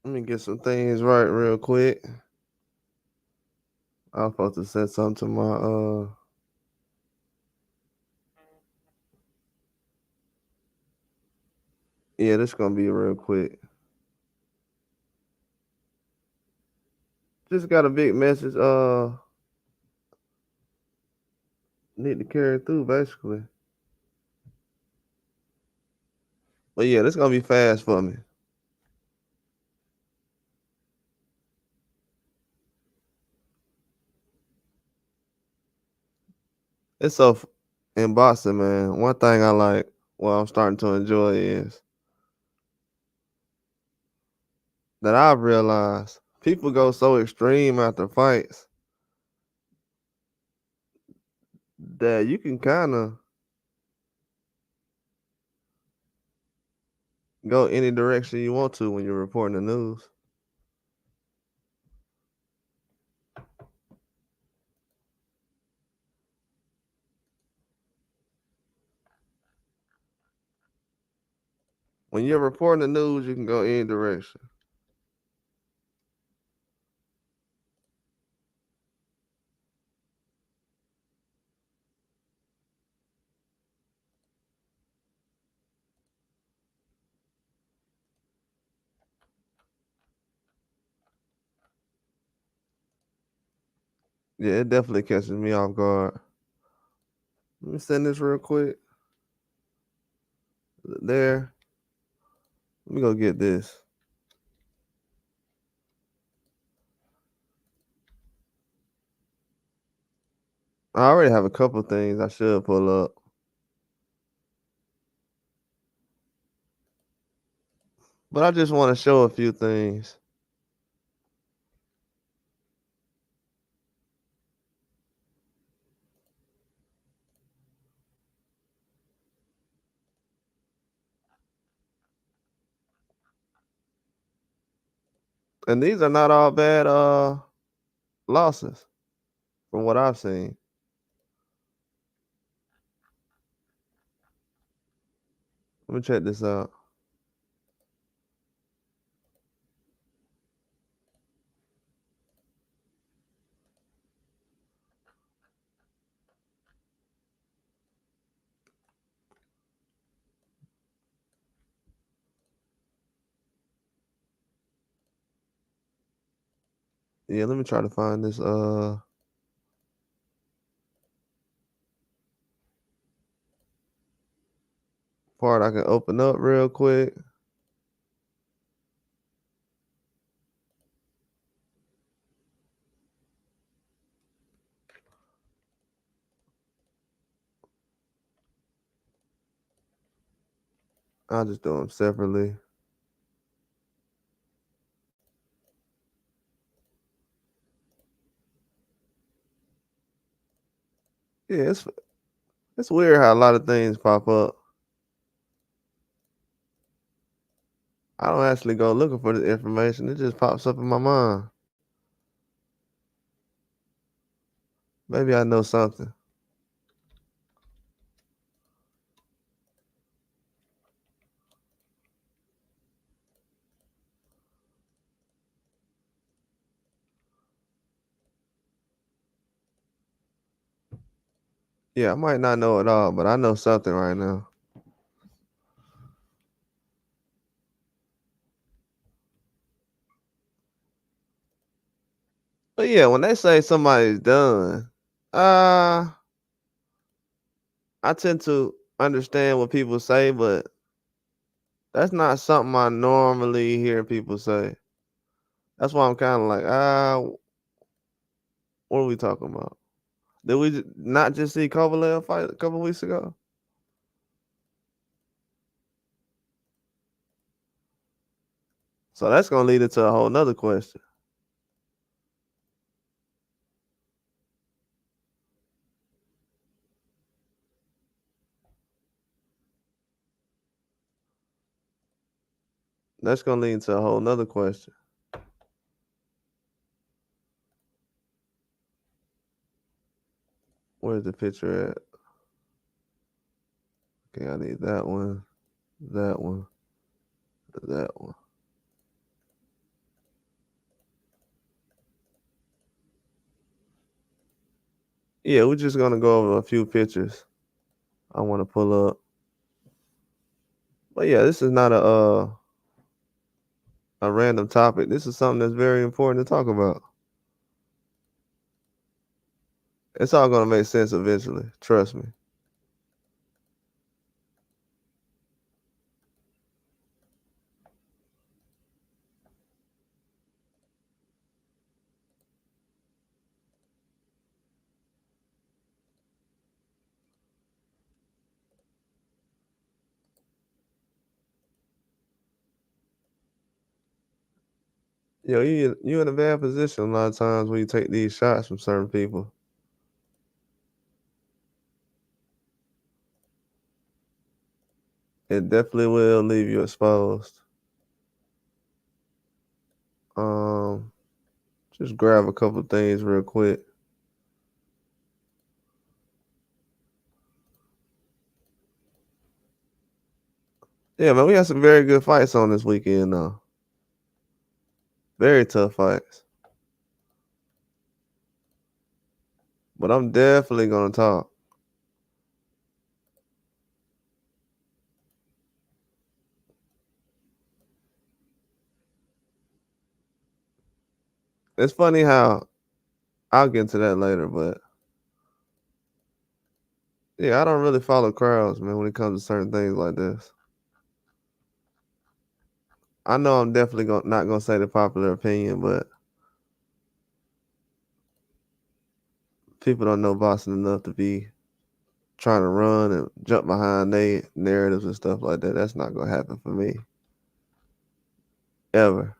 Let me get some things right real quick. I was supposed to send something to my yeah, this gonna be real quick. Just got a big message need to carry through basically. But yeah, this gonna be fast for me. It's so in boxing, man. One thing I like, well, I'm starting to enjoy is that I've realized people go so extreme after fights that you can kind of go any direction you want to when you're reporting the news. When you're reporting the news, you can go any direction. Yeah, it definitely catches me off guard. Let me send this real quick. There. Let me go get this. I already have a couple things I should pull up. But I just want to show a few things. And these are not all bad losses from what I've seen. Let me check this out. Yeah, let me try to find this part I can open up real quick. I'll just do them separately. Yeah, it's weird how a lot of things pop up. I don't actually go looking for this information. It just pops up in my mind. Maybe I know something. Yeah, I might not know it all, but I know something right now. But yeah, when they say somebody's done, uh, I tend to understand what people say, but that's not something I normally hear people say. That's why I'm kind of like, what are we talking about? Did we not just see Kovalev fight a couple weeks ago? So that's gonna lead into a whole nother question. That's gonna lead into a whole nother question. Where's the picture at? Okay, I need that one, that one, that one. Yeah, we're just gonna go over a few pictures I want to pull up. But yeah, this is not a random topic. This is something that's very important to talk about. It's all gonna make sense eventually. Trust me. Yo, you in a bad position a lot of times when you take these shots from certain people. It definitely will leave you exposed. Um, just grab a couple things real quick. Yeah, man, we had some very good fights on this weekend, though. Very tough fights. But I'm definitely gonna talk. It's funny how I'll get into that later, but yeah, I don't really follow crowds, man, when it comes to certain things like this. I know I'm definitely not gonna say the popular opinion, but people don't know boxing enough to be trying to run and jump behind their narratives and stuff like that. That's not gonna happen for me. Ever.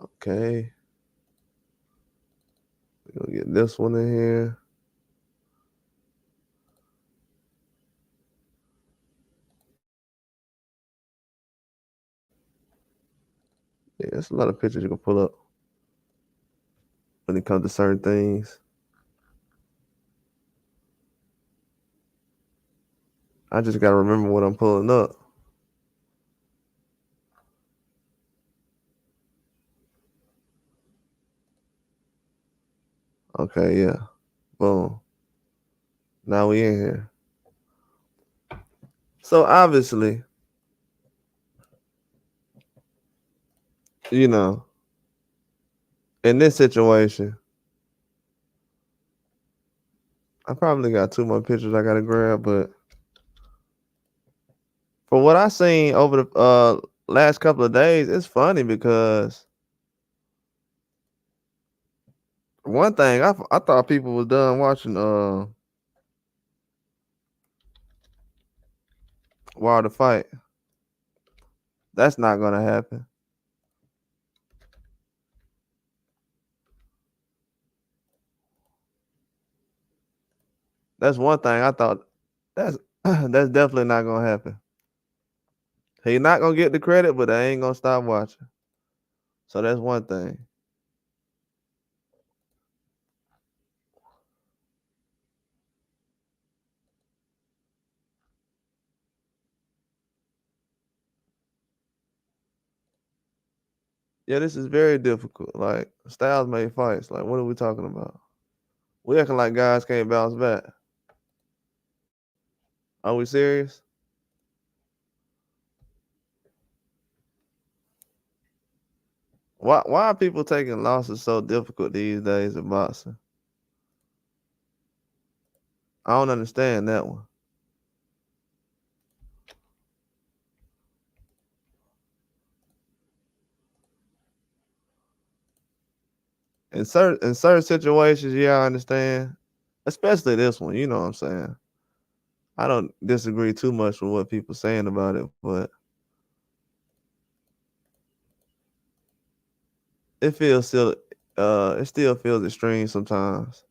Okay. We're gonna get this one in here. Yeah, there's a lot of pictures you can pull up when it comes to certain things. I just gotta remember what I'm pulling up. Okay, yeah. Boom. Now we in here. So obviously, you know, in this situation, I probably got two more pictures I gotta grab, but for what I seen over the last couple of days, it's funny because one thing I thought people was done watching Wilder fight. That's not gonna happen. That's one thing I thought that's that's definitely not gonna happen. He not gonna get the credit, but I ain't gonna stop watching. So that's one thing. Yeah, this is very difficult. Like styles made fights. Like what are we talking about? We acting like guys can't bounce back. Are we serious? Why are people taking losses so difficult these days in boxing? I don't understand that one. In certain situations, yeah, I understand. Especially this one, you know what I'm saying. I don't disagree too much with what people saying about it, but it still feels extreme sometimes.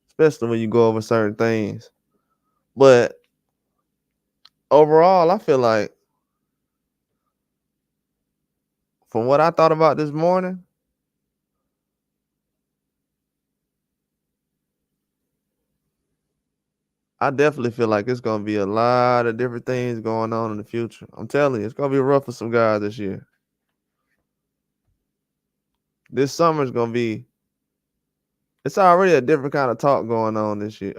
Especially when you go over certain things. But overall, I feel like from what I thought about this morning, I definitely feel like it's gonna be a lot of different things going on in the future. I'm telling you, it's gonna be rough for some guys this year. This summer's gonna be. It's already a different kind of talk going on this year.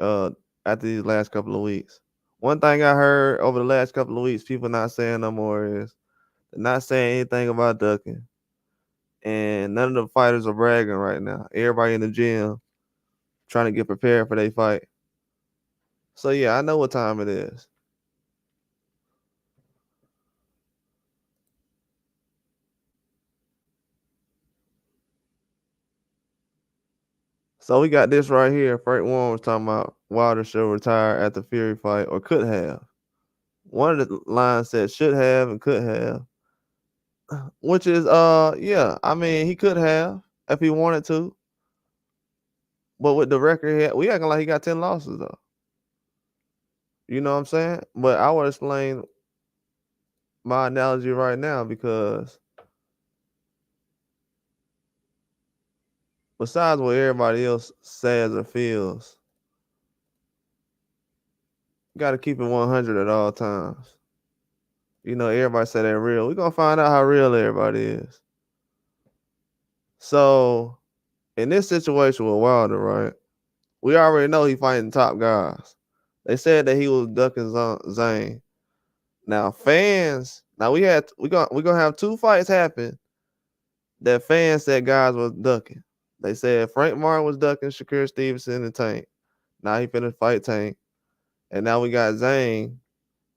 After these last couple of weeks, one thing I heard over the last couple of weeks, people not saying no more is they're not saying anything about ducking, and none of the fighters are bragging right now. Everybody in the gym trying to get prepared for their fight. So yeah, I know what time it is. So we got this right here. Frank Warren was talking about Wilder should retire at the Fury fight or could have. One of the lines said should have and could have, which is yeah. I mean he could have if he wanted to, but with the record he had, we acting like he got 10 losses though. You know what I'm saying? But I will explain my analogy right now because besides what everybody else says or feels, you got to keep it 100 at all times. You know, everybody say they're real. We're going to find out how real everybody is. So, in this situation with Wilder, right, we already know he fighting top guys. They said that he was ducking Zane. Now, fans, we're gonna have two fights happen that fans said guys was ducking. They said Frank Martin was ducking Shakur Stevenson and Tank. Now he finna fight Tank. And now we got Zane.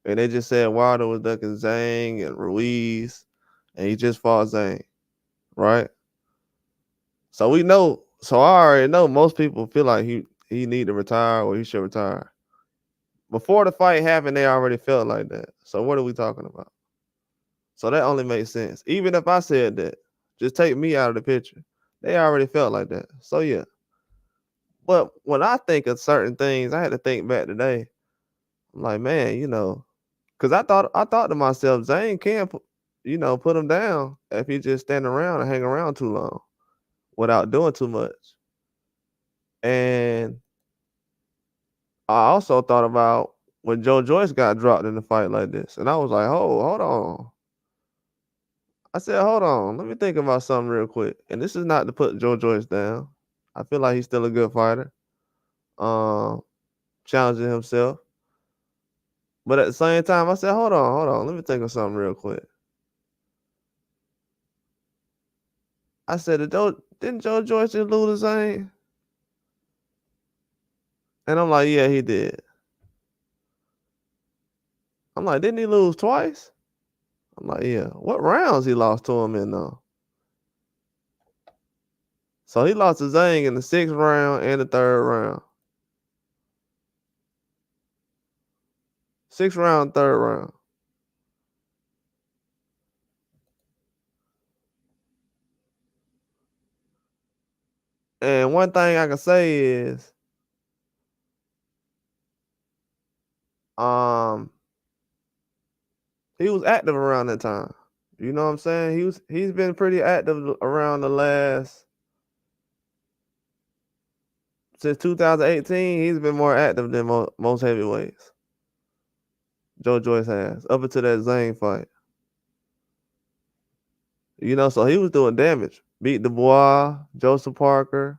And they just said Wilder was ducking Zane and Ruiz. And he just fought Zane. Right? So we know, so I already know most people feel like he need to retire or he should retire. Before the fight happened, they already felt like that. So what are we talking about? So that only makes sense. Even if I said that, just take me out of the picture. They already felt like that. So yeah. But when I think of certain things, I had to think back today. I'm like, man, you know, because I thought to myself, Zane can put him down if he just stand around and hang around too long without doing too much. And I also thought about when Joe Joyce got dropped in a fight like this. And I was like, hold on. I said, hold on, let me think about something real quick. And this is not to put Joe Joyce down. I feel like he's still a good fighter. Challenging himself. But at the same time, I said, hold on, let me think of something real quick. I said, didn't Joe Joyce just lose the same? And I'm like, yeah, he did. I'm like, didn't he lose twice? I'm like, yeah. What rounds he lost to him in though? So he lost to Zhang in the 6th round and the 3rd round. 6th round, 3rd round. And one thing I can say is, he was active around that time. You know what I'm saying? He's been pretty active around the last since 2018. He's been more active than most heavyweights. Joe Joyce has up until that Zane fight. You know, so he was doing damage. Beat Dubois, Joseph Parker.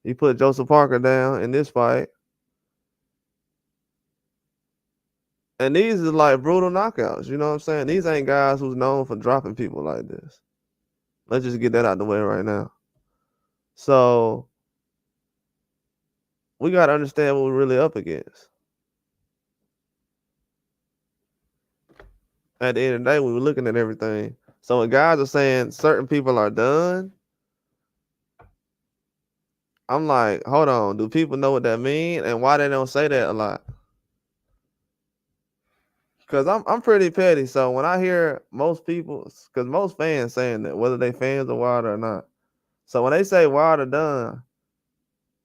He put Joseph Parker down in this fight. And these are like brutal knockouts. You know what I'm saying? These ain't guys who's known for dropping people like this. Let's just get that out the way right now. So we got to understand what we're really up against. At the end of the day, we were looking at everything. So when guys are saying certain people are done, I'm like, hold on, do people know what that mean and why they don't say that a lot? Because I'm pretty petty. So when I hear most people, because most fans saying that, whether they fans of Wilder or not. So when they say Wilder done,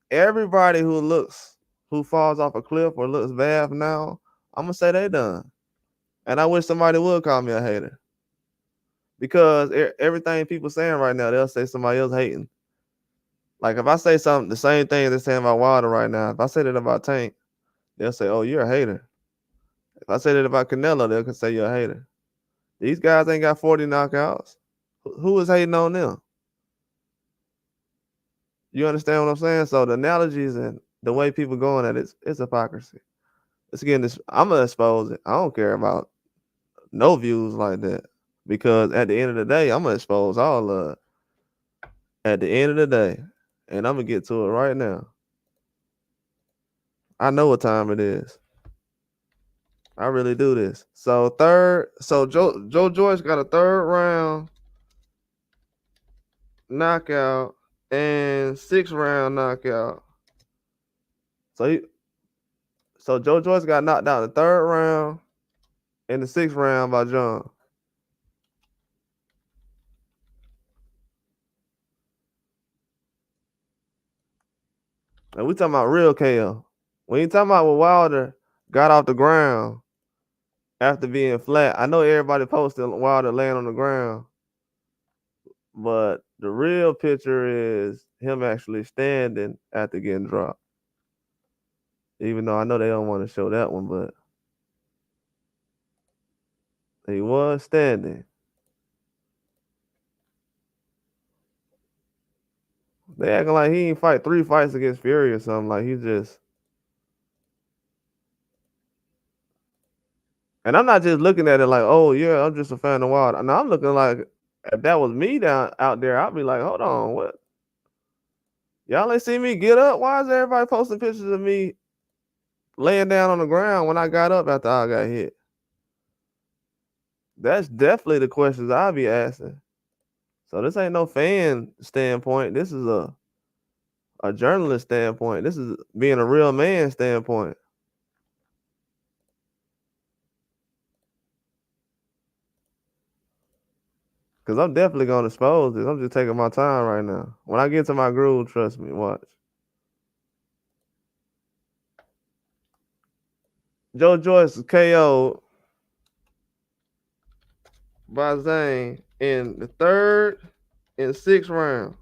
everybody who falls off a cliff or looks bad now, I'm gonna say they done. And I wish somebody would call me a hater. Because everything people saying right now, they'll say somebody else hating. Like if I say something, the same thing they're saying about Wilder right now, if I say that about Tank, they'll say, "Oh, you're a hater." If I say that about Canelo, they'll say you're a hater. These guys ain't got 40 knockouts. Who is hating on them? You understand what I'm saying? So the analogies and the way people going at it's hypocrisy. It's again, this I'm gonna expose it. I don't care about no views like that because at the end of the day, I'm gonna expose all of it. At the end of the day, and I'm gonna get to it right now. I know what time it is. I really do this. So Joe Joyce got a third round knockout and 6th-round knockout. So Joe Joyce got knocked out in the 3rd round and the 6th round by John. And we talking about real KO. When you talking about when Wilder got off the ground after being flat, I know everybody posted Wilder laying on the ground, but the real picture is him actually standing after getting dropped. Even though I know they don't want to show that one, but he was standing. They acting like he ain't fight 3 fights against Fury or something. Like he just. And I'm not just looking at it like, oh yeah, I'm just a fan of Wilder. No, I'm looking like if that was me out there, I'd be like, hold on, what? Y'all ain't see me get up? Why is everybody posting pictures of me laying down on the ground when I got up after I got hit? That's definitely the questions I'll be asking. So this ain't no fan standpoint. This is a journalist standpoint. This is being a real man standpoint. Cause I'm definitely gonna expose this. I'm just taking my time right now. When I get to my groove, trust me, watch. Joe Joyce is KO'd by Zane in the 3rd and 6th round.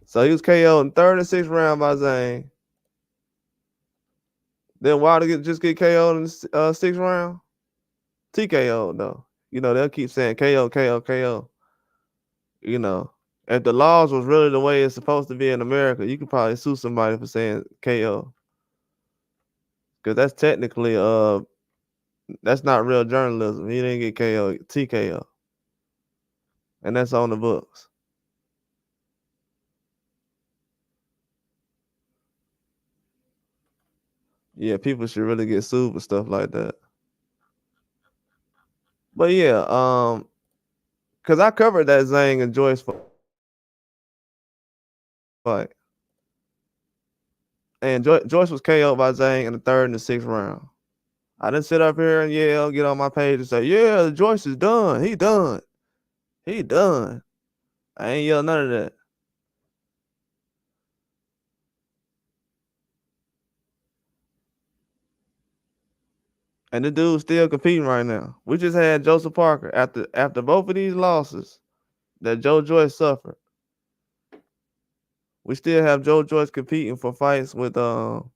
So he was KO'd in 3rd and 6th round by Zane. Then Wilder just get KO'd in the 6th round. TKO though. You know, they'll keep saying KO, KO, KO. You know, if the laws was really the way it's supposed to be in America, you could probably sue somebody for saying KO. Because that's technically that's not real journalism. He didn't get KO, TKO. And that's on the books. Yeah, people should really get sued for stuff like that. But yeah, because I covered that Zhang and Joyce fight. And Joyce was KO'd by Zhang in the 3rd and the 6th round. I didn't sit up here and yell, get on my page and say, yeah, Joyce is done. He done. He done. I ain't yell none of that. And the dude's still competing right now. We just had Joseph Parker after both of these losses that Joe Joyce suffered. We still have Joe Joyce competing for fights with Dubois,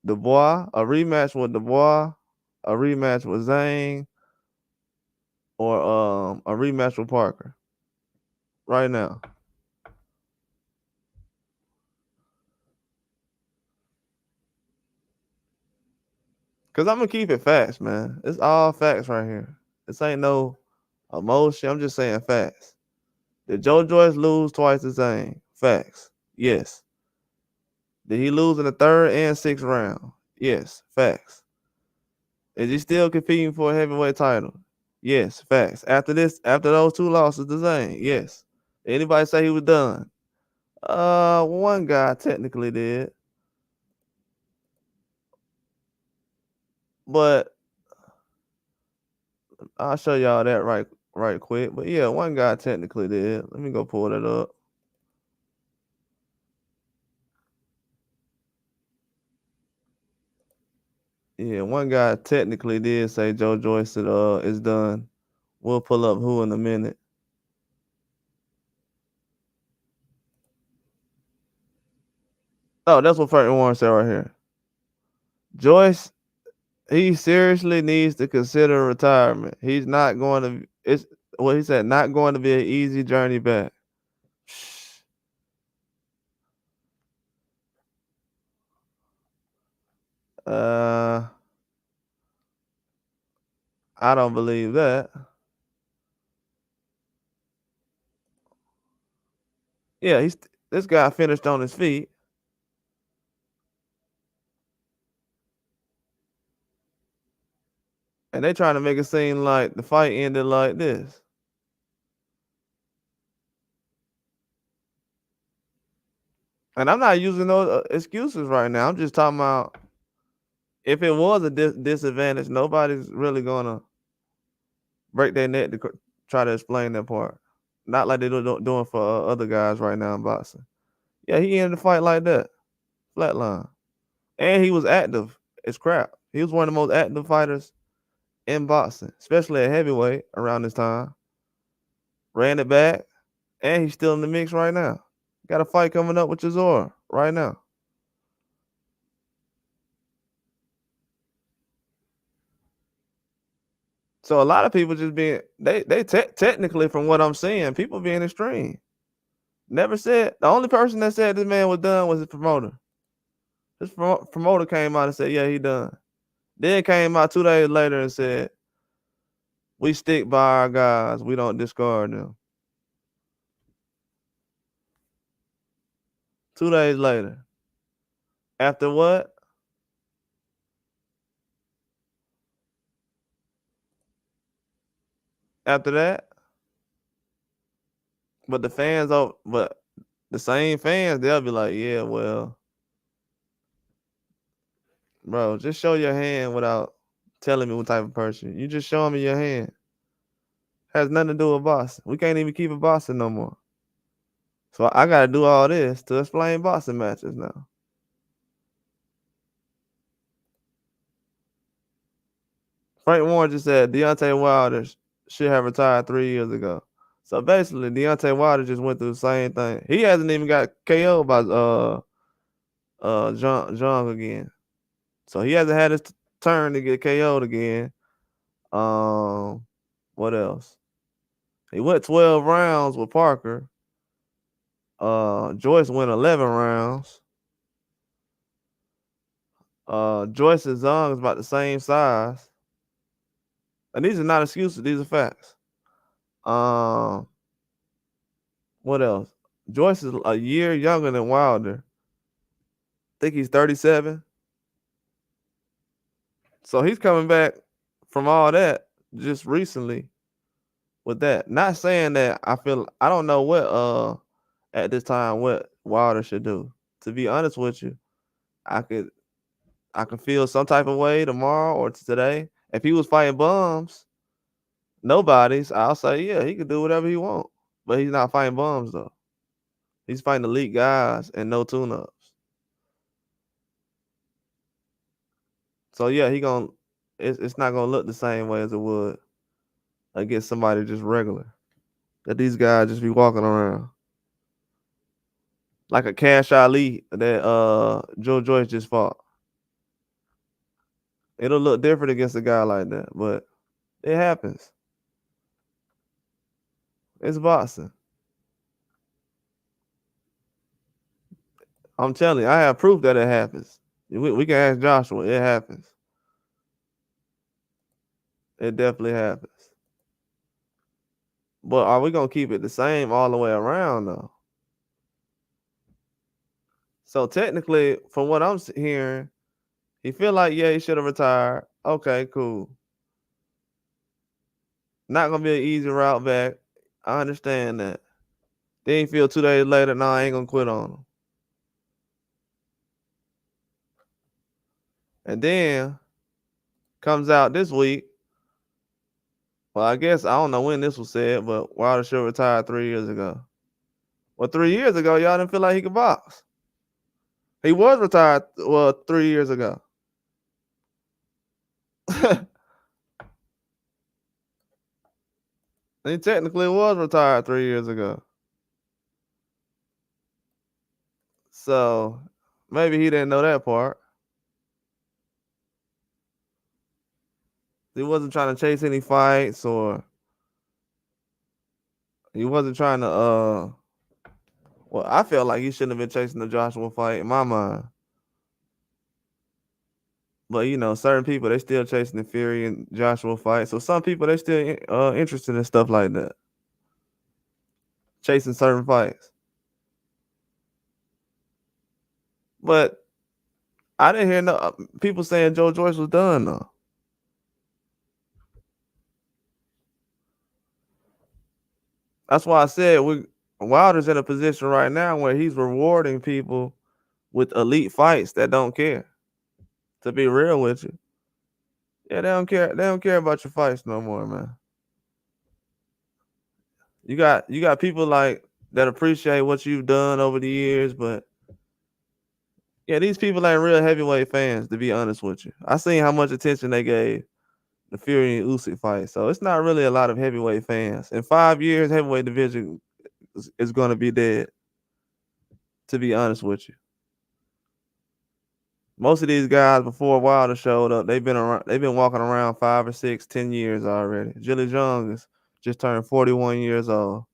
a rematch with Dubois, a rematch with Zhang, or a rematch with Parker. Right now. Cause I'm gonna keep it facts, man. It's all facts right here. This ain't no emotion. I'm just saying facts. Did Joe Joyce lose twice the same? Facts. Yes. Did he lose in the 3rd and 6th round? Yes. Facts. Is he still competing for a heavyweight title? Yes. Facts. After those 2 losses the same? Yes. Anybody say he was done? One guy technically did. But I'll show y'all that right quick. But yeah, one guy technically did. Let me go pull that up. Yeah, one guy technically did say Joe Joyce is done. We'll pull up who in a minute. Oh, that's what Frank Warren said right here. Joyce, he seriously needs to consider retirement. He's not going to. It's what he said. Not going to be an easy journey back. Uh, I don't believe that. Yeah, this guy finished on his feet, and they trying to make it seem like the fight ended like this. And I'm not using those excuses right now. I'm just talking about if it was a disadvantage, nobody's really gonna break their neck to try to explain that part. Not like they're doing for other guys right now in boxing. Yeah, he ended the fight like that, flatline, and he was active as crap. He was one of the most active fighters in boxing, especially at heavyweight around this time. Ran it back, and he's still in the mix right now. Got a fight coming up with Chisora right now. So a lot of people just being technically, from what I'm seeing, people being extreme. Never said the only person that said this man was done was his promoter. His promoter came out and said, "Yeah, he done." Then came out 2 days later and said, "We stick by our guys. We don't discard them." 2 days later. After what? After that? But the same fans, they'll be like, "Yeah, well, bro, just show your hand without telling me what type of person. You just show me your hand. Has nothing to do with boxing. We can't even keep it boxing no more. So I gotta do all this to explain boxing matches now." Frank Warren just said Deontay Wilder should have retired 3 years ago. So basically, Deontay Wilder just went through the same thing. He hasn't even got KO'd by John again. So he hasn't had his turn to get KO'd again. What else? He went 12 rounds with Parker. Joyce went 11 rounds. Joyce and Zong is about the same size. And these are not excuses, these are facts. What else? Joyce is a year younger than Wilder. I think he's 37. So he's coming back from all that just recently with that. Not saying that I don't know what at this time what Wilder should do. To be honest with you, I could feel some type of way tomorrow or today. If he was fighting bums, nobodies, I'll say yeah, he could do whatever he wants. But he's not fighting bums though. He's fighting elite guys and no tune-ups. So yeah, it's not gonna look the same way as it would against somebody just regular. That these guys just be walking around. Like a Cash Ali that Joe Joyce just fought. It'll look different against a guy like that, but it happens. It's boxing. I'm telling you, I have proof that it happens. We can ask Joshua. It happens. It definitely happens. But are we gonna keep it the same all the way around though? So technically, from what I'm hearing, he feel like yeah he should have retired. Okay, cool. Not gonna be an easy route back. I understand that. Then he feel 2 days later, nah, I ain't gonna quit on him. And then comes out this week. Well, I guess I don't know when this was said, but Wilder should retire 3 years ago. Well, 3 years ago, y'all didn't feel like he could box. He was retired 3 years ago. He technically was retired 3 years ago. So Maybe he didn't know that part. He wasn't trying to chase any fights, or he wasn't trying to. Well, I felt like he shouldn't have been chasing the Joshua fight in my mind. But certain people, they still chasing the Fury and Joshua fight. So some people, they still interested in stuff like that, chasing certain fights. But I didn't hear no people saying Joe Joyce was done though. That's why I said Wilder's in a position right now where he's rewarding people with elite fights that don't care. To be real with you, yeah, they don't care. They don't care about your fights no more, man. You got people like that appreciate what you've done over the years, but yeah, these people ain't real heavyweight fans. To be honest with you, I seen how much attention they gave the Fury and Usyk fight, so it's not really a lot of heavyweight fans. In 5 years, heavyweight division is going to be dead. To be honest with you, most of these guys before Wilder showed up, they've been walking around 5 or 6, 10 years already. Jilly Jung is just turned 41 years old.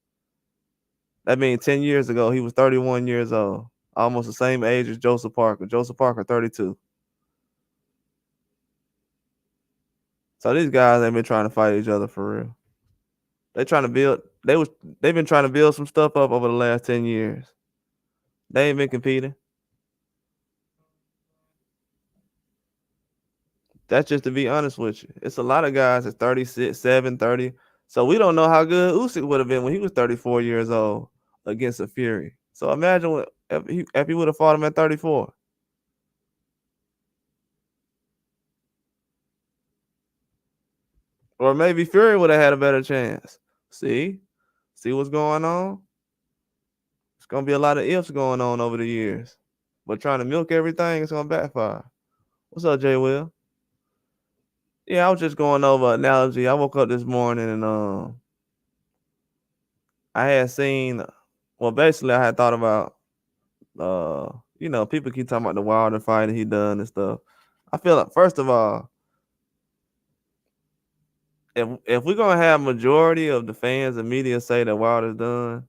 That means 10 years ago he was 31 years old, almost the same age as Joseph Parker. Joseph Parker 32. So these guys ain't been trying to fight each other for real. They trying to build. They've been trying to build some stuff up over the last 10 years. They ain't been competing. That's just to be honest with you. It's a lot of guys that's 36, 7, 30. So we don't know how good Usyk would have been when he was 34 years old against a Fury. So imagine if he would have fought him at 34. Or maybe Fury would have had a better chance. See what's going on? It's gonna be a lot of ifs going on over the years. But trying to milk everything is gonna backfire. What's up, Jay Will? Yeah, I was just going over an analogy. I woke up this morning and I had seen, well, basically I had thought about people keep talking about the Wilder fight that he done and stuff. I feel like, first of all, if we're gonna have majority of the fans and media say that Wilder's done,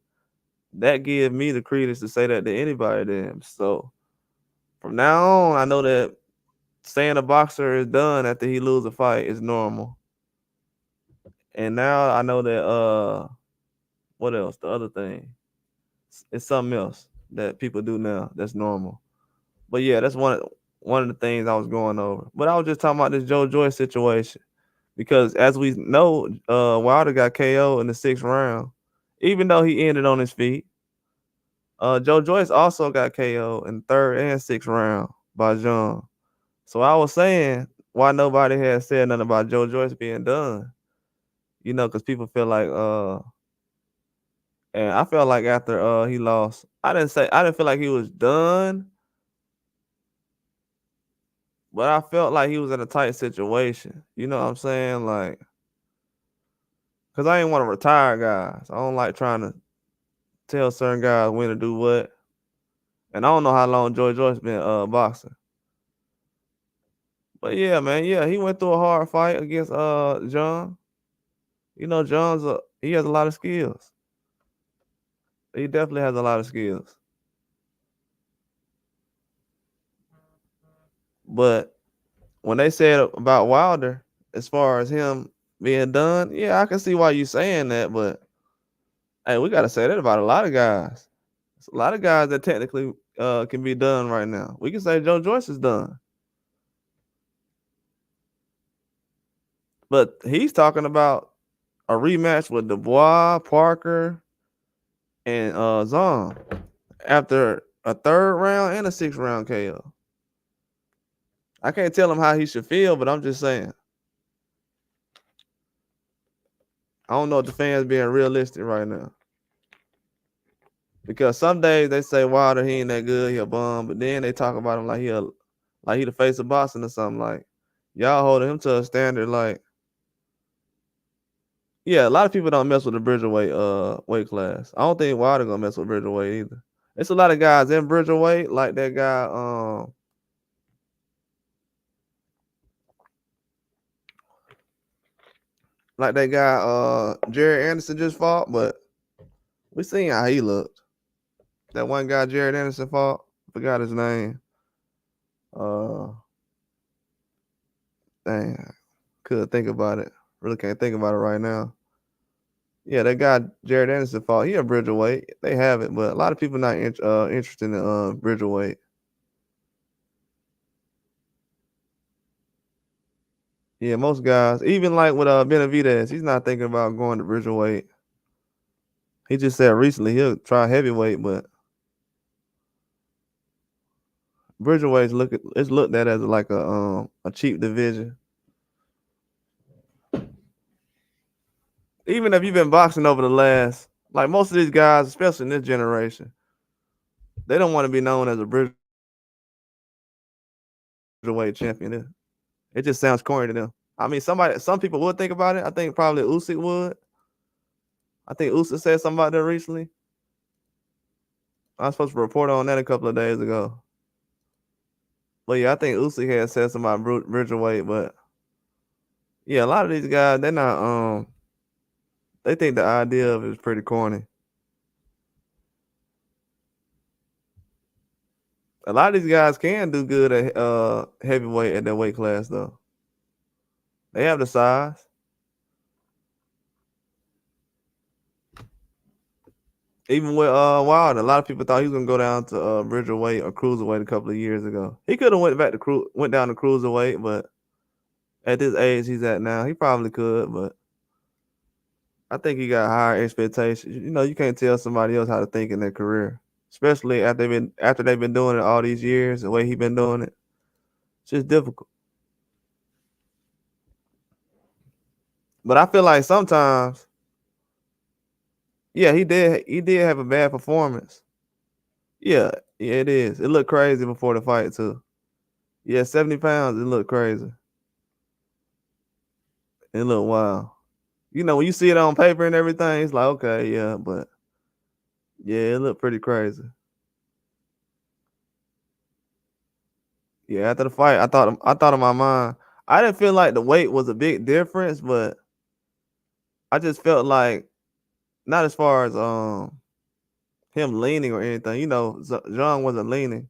that gives me the credence to say that to anybody then. So from now on, I know that saying a boxer is done after he lose a fight is normal. And now I know that what else? The other thing. It's something else that people do now that's normal. But yeah, that's one of the things I was going over. But I was just talking about this Joe Joyce situation. Because as we know, Wilder got KO in the 6th round, even though he ended on his feet. Joe Joyce also got KO in the 3rd and 6th round by John. So I was saying why nobody had said nothing about Joe Joyce being done. Because people feel like and I felt like after he lost, I didn't feel like he was done, but I felt like he was in a tight situation. You know what I'm saying? Like, because I ain't want to retire guys. I don't like trying to tell certain guys when to do what. And I don't know how long Joe Joyce been boxing. But yeah, man, yeah, he went through a hard fight against John. John's he has a lot of skills. He definitely has a lot of skills. But when they said about Wilder, as far as him being done, yeah, I can see why you saying that, but hey, we gotta say that about a lot of guys. There's a lot of guys that technically can be done right now. We can say Joe Joyce is done. But he's talking about a rematch with Dubois, Parker, and Zong after a 3rd round and a 6th round KO. I can't tell him how he should feel, but I'm just saying. I don't know if the fans being realistic right now. Because some days they say Wilder, he ain't that good, he a bum, but then they talk about him like he the face of boxing or something. Like, y'all holding him to a standard like, yeah, a lot of people don't mess with the Bridgerweight weight class. I don't think Wilder gonna mess with Bridgerweight either. It's a lot of guys in Bridgerweight, like that guy, Jared Anderson just fought, but we seen how he looked. That one guy Jared Anderson fought, forgot his name. Dang, could think about it. Really can't think about it right now. Yeah, that guy Jared Anderson fought. He a Bridgerweight. They have it, but a lot of people not interested in Bridgerweight. Yeah, most guys, even like with Benavidez, he's not thinking about going to Bridgerweight. He just said recently he'll try heavyweight, but Bridgerweight's looked at as like a cheap division. Even if you've been boxing over the last, like most of these guys, especially in this generation, they don't want to be known as a Bridgerweight champion. It just sounds corny to them. I mean, some people would think about it. I think probably Usyk would. I think Usyk said something about that recently. I was supposed to report on that a couple of days ago. But yeah, I think Usyk had said something about Bridgerweight, but yeah, a lot of these guys, they're not they think the idea of it is pretty corny. A lot of these guys can do good at heavyweight at that weight class though. They have the size. Even with Wilder, a lot of people thought he was gonna go down to Bridgerweight or cruiserweight a couple of years ago. He could have went down to cruiserweight, but at this age he's at now, he probably could, but I think he got higher expectations. You know, you can't tell somebody else how to think in their career, especially after they've been doing it all these years. The way he's been doing it, it's just difficult. But I feel like sometimes, yeah, he did have a bad performance. Yeah, yeah, it is. It looked crazy before the fight too. Yeah, 70 pounds, it looked crazy. It looked wild. You know, when you see it on paper and everything, it's like, okay, yeah, but yeah, it looked pretty crazy. Yeah, after the fight, I thought in my mind, I didn't feel like the weight was a big difference, but I just felt like not as far as him leaning or anything. You know, John wasn't leaning,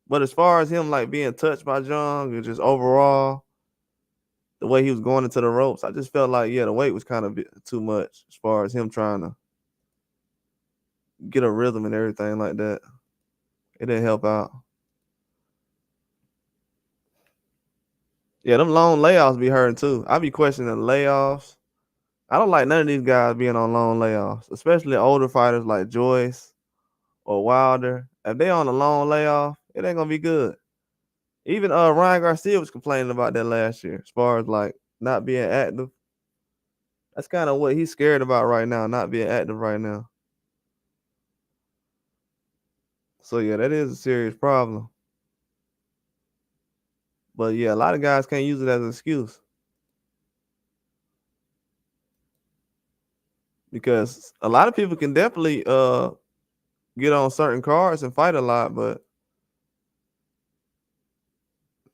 but as far as him like being touched by John and just overall the way he was going into the ropes, I just felt like yeah, the weight was kind of too much as far as him trying to get a rhythm and everything like that. It didn't help out. Yeah, them long layoffs be hurting too. I be questioning the layoffs. I don't like none of these guys being on long layoffs, especially older fighters like Joyce or Wilder. If they on a long layoff, it ain't gonna be good. Even Ryan Garcia was complaining about that last year, as far as like not being active. That's kind of what he's scared about right now, not being active right now. So yeah, that is a serious problem. But yeah, a lot of guys can't use it as an excuse because a lot of people can definitely get on certain cards and fight a lot, but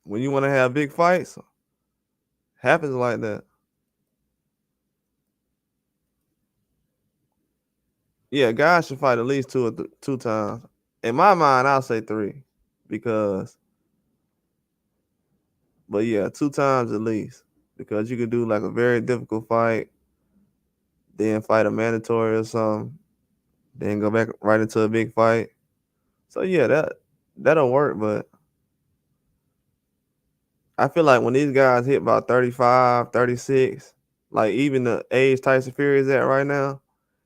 when you want to have big fights, happens like that. Yeah, guys should fight at least two times. In my mind, I'll say three, because, but yeah, two times at least, because you could do like a very difficult fight, then fight a mandatory or something, then go back right into a big fight. So yeah, that'll work, but I feel like when these guys hit about 35, 36, like even the age Tyson Fury is at right now,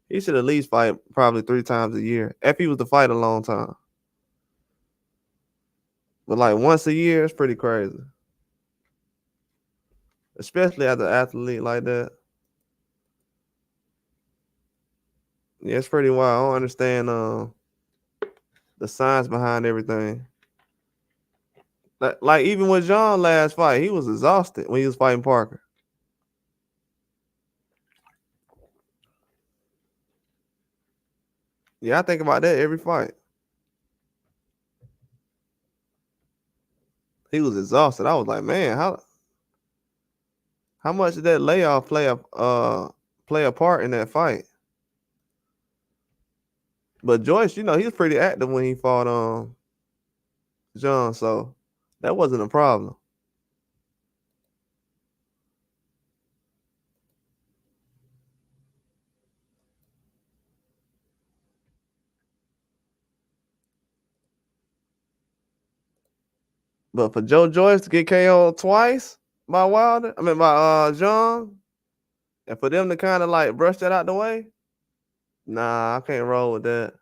he should at least fight probably three times a year if he was to fight a long time. But like once a year, it's pretty crazy, especially as an athlete like that. Yeah, it's pretty wild. I don't understand the science behind everything. Like even with John last fight, he was exhausted when he was fighting Parker. Yeah, I think about that every fight. he was exhausted. I was like, man, how much did that layoff play a part in that fight? But Joyce, he was pretty active when he fought John, so that wasn't a problem. But for Joe Joyce to get KO'd twice by John, and for them to kind of like brush that out the way, nah, I can't roll with that.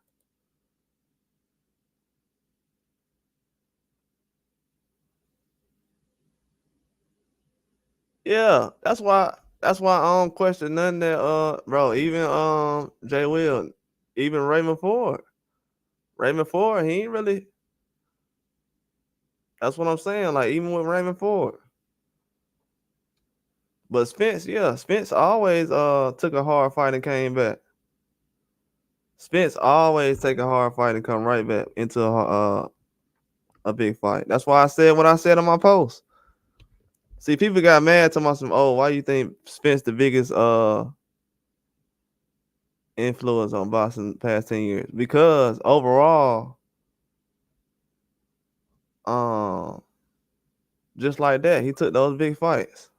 Yeah, that's why I don't question none that bro, even Jay Will, even Raymond Ford. Raymond Ford, he ain't really, that's what I'm saying. Like even with Raymond Ford. But Spence, yeah, Spence always took a hard fight and came back. Spence always take a hard fight and come right back into a big fight. That's why I said what I said on my post. See, people got mad talking about some, oh, why you think Spence the biggest influence on boxing the past 10 years? Because overall, just like that, he took those big fights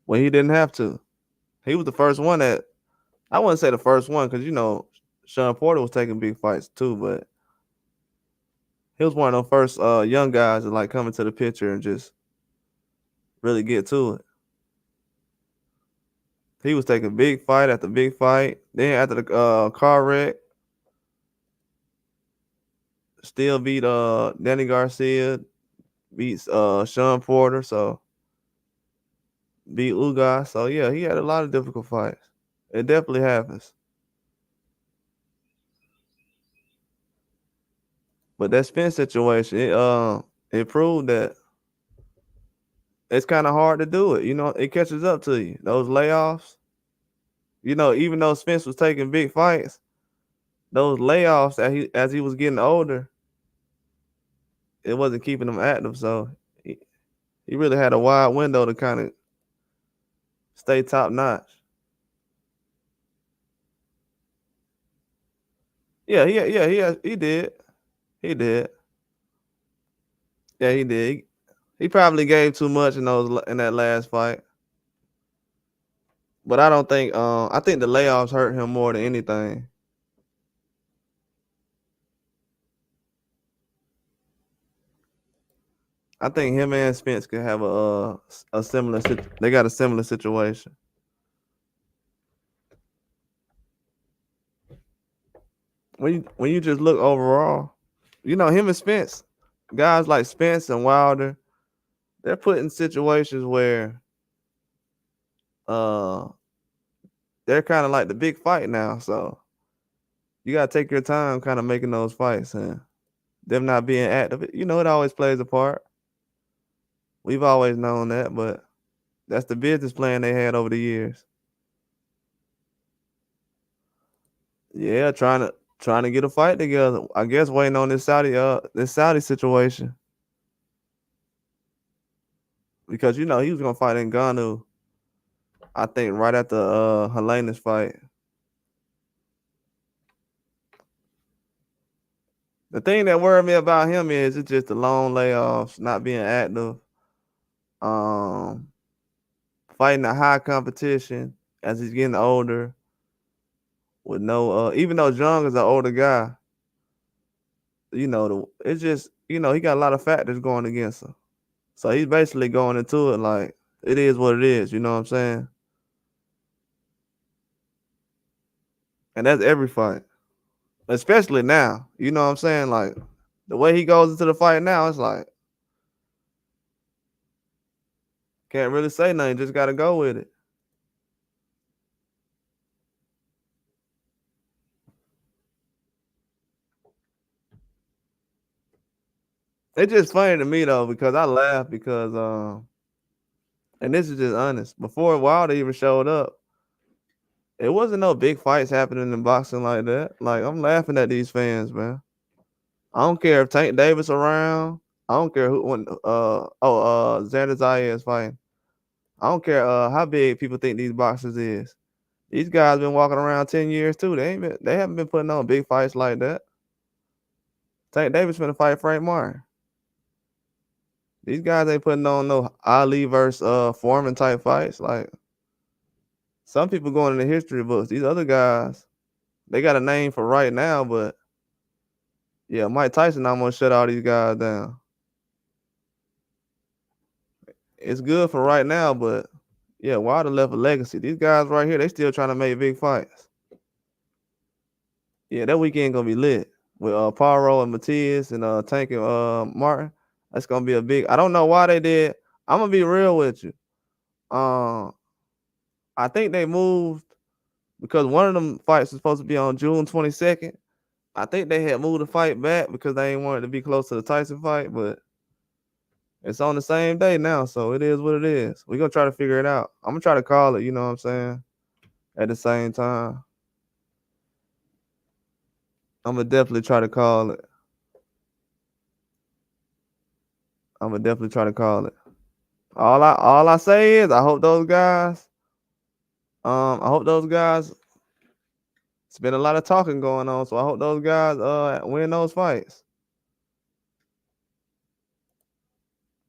when he didn't have to. He was the first one that, I wouldn't say the first one, because Sean Porter was taking big fights too, but he was one of those first young guys that like come into the picture and just really get to it. He was taking big fight after big fight. Then after the car wreck, still beat Danny Garcia, beats Sean Porter, so beat Ugas. So yeah, he had a lot of difficult fights. It definitely happens. But that Spence situation, it proved that it's kind of hard to do it. It catches up to you. Those layoffs. Even though Spence was taking big fights, those layoffs as he was getting older, it wasn't keeping him active. So he really had a wide window to kind of stay top notch. Yeah, he did. He did. Yeah, he did. He probably gave too much in that last fight. But I don't think I think the layoffs hurt him more than anything. I think him and Spence could have a similar they got a similar situation. When you just look overall, him and Spence, guys like Spence and Wilder, they're put in situations where they're kind of like the big fight now. So you gotta take your time kind of making those fights, and them not being active. It always plays a part. We've always known that, but that's the business plan they had over the years. Yeah, trying to get a fight together. I guess waiting on this Saudi situation. Because he was gonna fight Ngannou, I think right after Helena's fight. The thing that worried me about him is it's just the long layoffs, not being active, fighting a high competition as he's getting older. With no, even though Jung is an older guy, it's just he got a lot of factors going against him. So he's basically going into it like it is what it is. You know what I'm saying? And that's every fight, especially now. You know what I'm saying? Like the way he goes into the fight now, it's like can't really say nothing. Just got to go with it. It's just funny to me though because I laugh because and this is just honest. Before Wilder even showed up, it wasn't no big fights happening in boxing like that. Like I'm laughing at these fans, man. I don't care if Tank Davis around. I don't care who when Xander Zayas fighting. I don't care how big people think these boxers is. These guys been walking around 10 years too. They haven't been putting on big fights like that. Tank Davis finna fight Frank Martin. These guys ain't putting on no Ali versus Foreman type fights. Like some people going in the history books. These other guys, they got a name for right now, but yeah, Mike Tyson almost shut all these guys down. It's good for right now, but yeah, Wilder left a legacy. These guys right here, they still trying to make big fights. Yeah, that weekend gonna be lit with Paro and Matias and Tank and Martin. That's gonna be a big. I don't know why they did. I'm gonna be real with you. I think they moved because one of them fights was supposed to be on June 22nd. I think they had moved the fight back because they ain't wanted to be close to the Tyson fight, but it's on the same day now, so it is what it is. We're gonna try to figure it out. I'm gonna try to call it, you know what I'm saying? At the same time. I'm gonna definitely try to call it. I'm gonna definitely try to call it. All I say is I hope those guys. I hope those guys. It's been a lot of talking going on, so I hope those guys win those fights.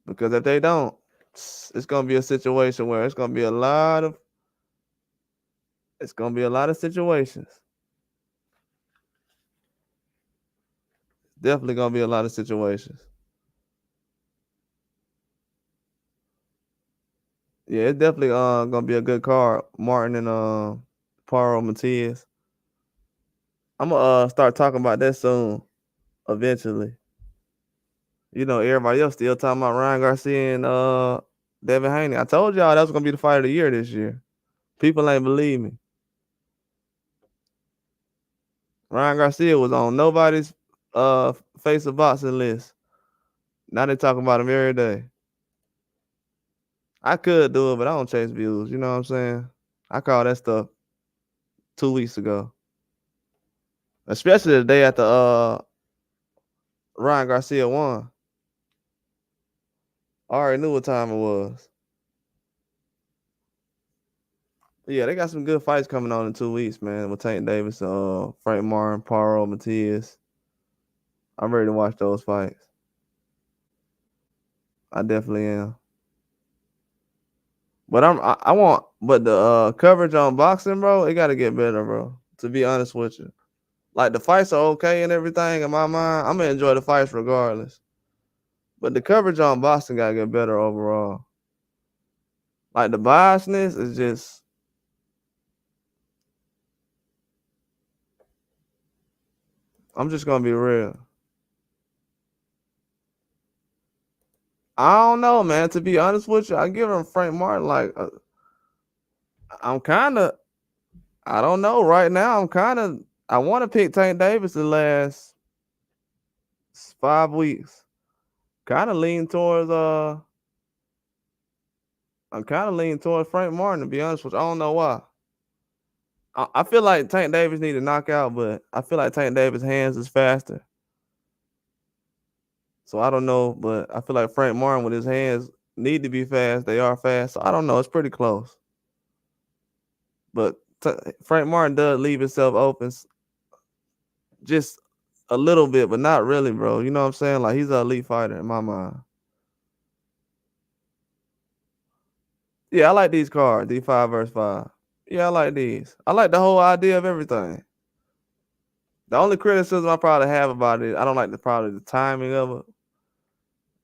Because if they don't, it's gonna be a situation where it's gonna be a lot of. It's gonna be a lot of situations. Definitely gonna be a lot of situations. Yeah, it's definitely gonna be a good card. Martin and Paro Matias. I'm gonna start talking about that soon. Eventually. You know, everybody else still talking about Ryan Garcia and Devin Haney. I told y'all that was gonna be the fight of the year this year. People ain't believe me. Ryan Garcia was on nobody's face of boxing list. Now they talking about him every day. I could do it, but I don't chase views. You know what I'm saying? I called that stuff 2 weeks ago. Especially the day after Ryan Garcia won. I already knew what time it was. But yeah, they got some good fights coming on in 2 weeks, man. With Tank Davis, Frank Martin, Paro, Matias. I'm ready to watch those fights. I definitely am. But I want the coverage on boxing, bro, it gotta get better, bro. To be honest with you. Like the fights are okay and everything in my mind. I'm gonna enjoy the fights regardless. But the coverage on boxing gotta get better overall. Like the biasness is just I'm just gonna be real. I don't know, man. To be honest with you, I give him Frank Martin. Like I'm kind of, I don't know. Right now, I want to pick Tank Davis the last 5 weeks. Kind of lean towards I'm kind of leaning towards Frank Martin. To be honest with you, I don't know why. I feel like Tank Davis need to knock out, but I feel like Tank Davis' hands is faster. So I don't know, but I feel like Frank Martin with his hands need to be fast. They are fast. So I don't know. It's pretty close. But Frank Martin does leave himself open just a little bit, but not really, bro. You know what I'm saying? Like he's an elite fighter in my mind. Yeah, I like these cards, these 5 versus 5. Yeah, I like these. I like the whole idea of everything. The only criticism I probably have about it, I don't like probably the timing of it.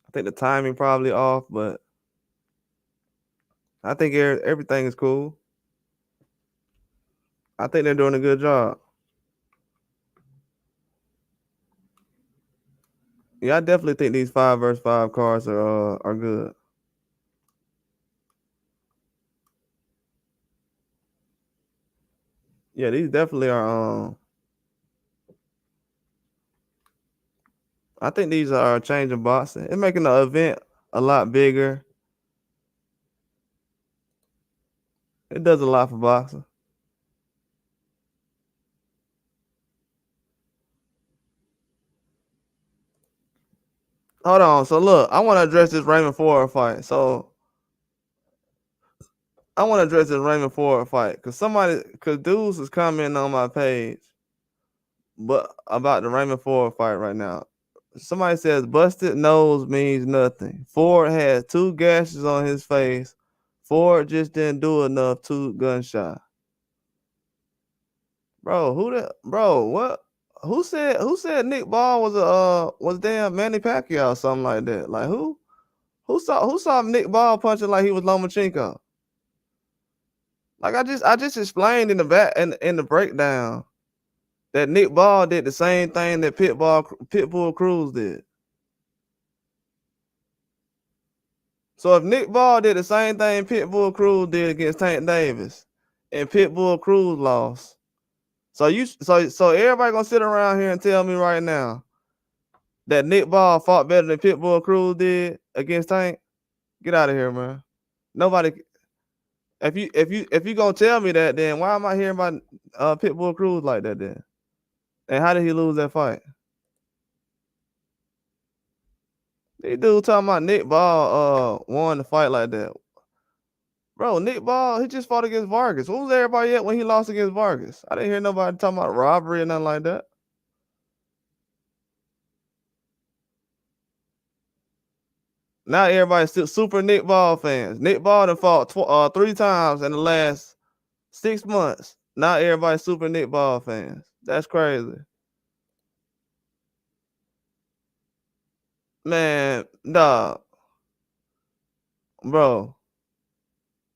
I think the timing probably off, but I think everything is cool. I think they're doing a good job. Yeah, I definitely think these 5 versus 5 cards are good. Yeah, these definitely are. I think these are changing boxing. It's making the event a lot bigger. It does a lot for boxing. hold on. So look, I want to address this Raymond Ford fight. So I want to address this Raymond Ford fight because dudes is commenting on my page, but about the Raymond Ford fight right now. Somebody says busted nose means nothing. Ford had 2 gashes on his face. Ford just didn't do enough, 2 gunshot. Bro, what? Who said Nick Ball was damn Manny Pacquiao or something like that? Like who saw Nick Ball punching like he was Lomachenko? Like I just explained in the back in the breakdown that Nick Ball did the same thing that Pitbull Cruz did. So if Nick Ball did the same thing Pitbull Cruz did against Tank Davis, and Pitbull Cruz lost, so everybody gonna sit around here and tell me right now that Nick Ball fought better than Pitbull Cruz did against Tank? Get out of here, man. Nobody. If you gonna tell me that, then why am I hearing about Pitbull Cruz like that then? And how did he lose that fight? These dudes talking about Nick Ball won the fight like that. Bro, Nick Ball, he just fought against Vargas. What was everybody at when he lost against Vargas? I didn't hear nobody talking about robbery or nothing like that. Now everybody's still super Nick Ball fans. Nick Ball done fought 3 times in the last 6 months. Now everybody's super Nick Ball fans. That's crazy. Man, dog. Bro.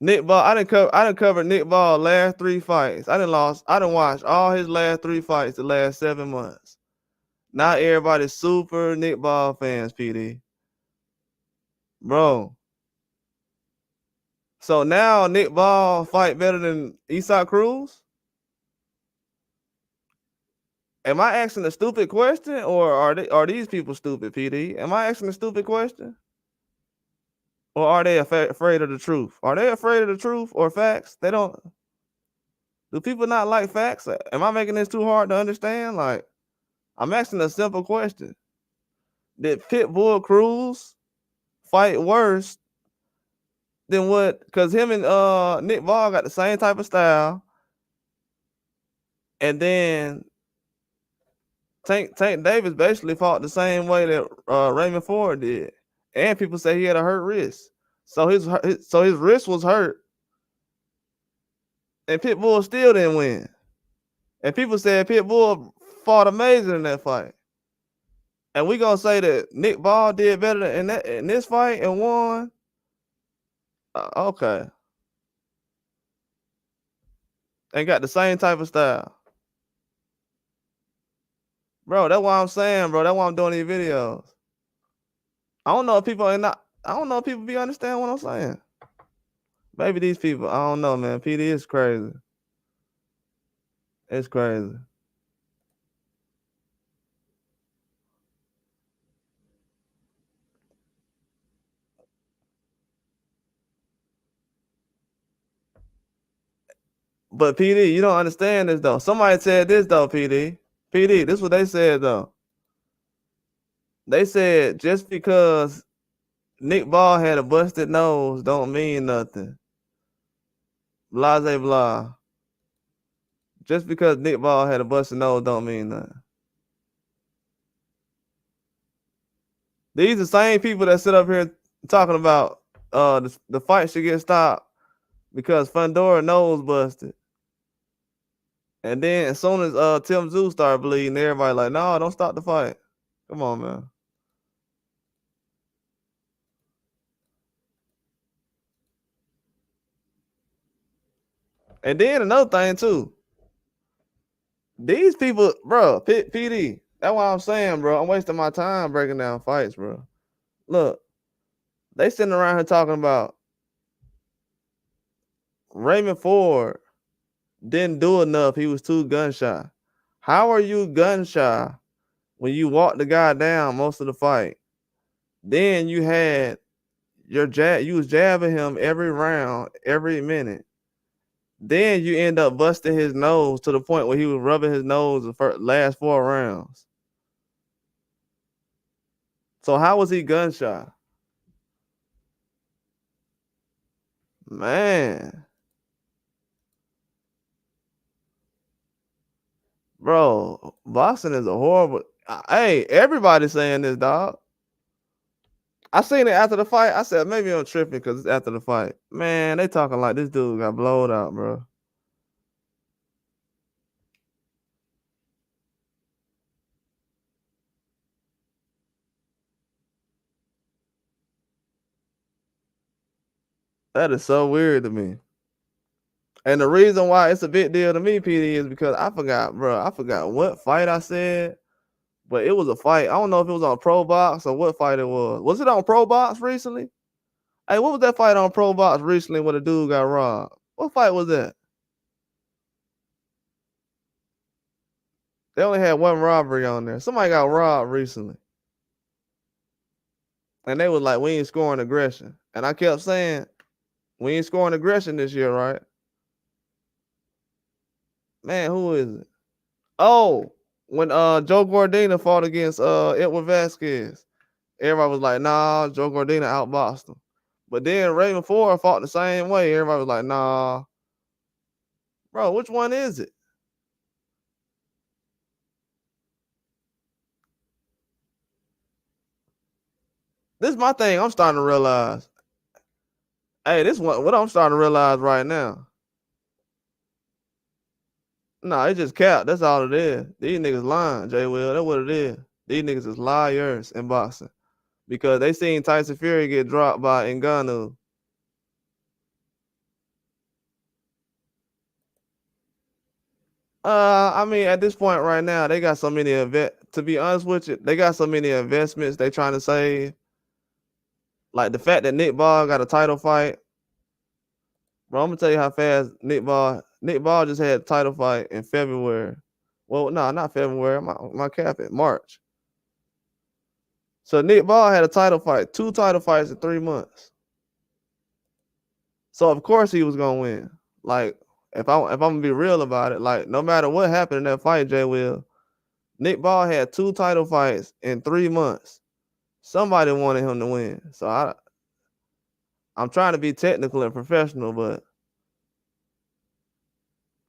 Nick Ball, I done covered Nick Ball last 3 fights. I done watched all his last 3 fights the last 7 months. Now everybody's super Nick Ball fans, PD. Bro. So now Nick Ball fight better than Isaac Cruz? Am I asking a stupid question, or are these people stupid, PD? Am I asking a stupid question? Or are they afraid of the truth? Are they afraid of the truth or facts? They don't. Do people not like facts? Am I making this too hard to understand? Like, I'm asking a simple question. Did Pitbull Cruz fight worse than what? Because him and Nick Ball got the same type of style. And then Tank Davis basically fought the same way that Raymond Ford did. And people say he had a hurt wrist. So his wrist was hurt. And Pitbull still didn't win. And people said Pitbull fought amazing in that fight. And we gonna say that Nick Ball did better in this fight and won. Okay. And got the same type of style. Bro, that's why I'm saying, bro. That's why I'm doing these videos. I don't know if people be understanding what I'm saying. Maybe these people, I don't know, man. PD is crazy. It's crazy. But PD, you don't understand this though. Somebody said this though, PD. PD, this is what they said though. They said just because Nick Ball had a busted nose don't mean nothing. Blah, blah, blah. Just because Nick Ball had a busted nose don't mean nothing. These are the same people that sit up here talking about the fight should get stopped because Fundora nose busted. And then as soon as Tim Zoo started bleeding, everybody like, no, don't stop the fight. Come on, man. And then another thing too. These people, bro, PD. That's why I'm saying, bro. I'm wasting my time breaking down fights, bro. Look, they sitting around here talking about Raymond Ford didn't do enough. He was too gun shy. How are you gun shy when you walked the guy down most of the fight? Then you had your jab. You was jabbing him every round, every minute. Then you end up busting his nose to the point where he was rubbing his nose the last 4 rounds. So how was he gun shy? Man, bro, boxing is a horrible. Hey, everybody's saying this, dog. I seen it after the fight. I said maybe I'm tripping because it's after the fight. Man, they talking like this dude got blowed out, bro. That is so weird to me. And the reason why it's a big deal to me, PD, is because I forgot, bro. I forgot what fight I said, but it was a fight. I don't know if it was on Pro Box or what fight it was. Was it on Pro Box recently? Hey, what was that fight on Pro Box recently when the dude got robbed? What fight was that? They only had one robbery on there. Somebody got robbed recently. And they was like, we ain't scoring aggression. And I kept saying, we ain't scoring aggression this year, right? Man, who is it? Oh, when Joe Gordina fought against Edward Vasquez. Everybody was like, nah, Joe Gordina outboxed him. But then Raven Ford fought the same way. Everybody was like, nah. Bro, which one is it? This is my thing. I'm starting to realize. Hey, this one, what I'm starting to realize right now. Nah, it just cap. That's all it is. These niggas lying, J. Will. That's what it is. These niggas is liars in boxing. Because they seen Tyson Fury get dropped by Ngannou. I mean, at this point right now, they got so many to be honest with you, they got so many investments they trying to save. Like the fact that Nick Ball got a title fight. Bro, I'm gonna tell you how fast Nick Ball just had a title fight in February. Well, no, not February. My cap it, March. So Nick Ball had a title fight, 2 title fights in 3 months. So of course he was gonna win. Like if I'm gonna be real about it, like no matter what happened in that fight, Jay Will, Nick Ball had 2 title fights in 3 months. Somebody wanted him to win. So I'm trying to be technical and professional, but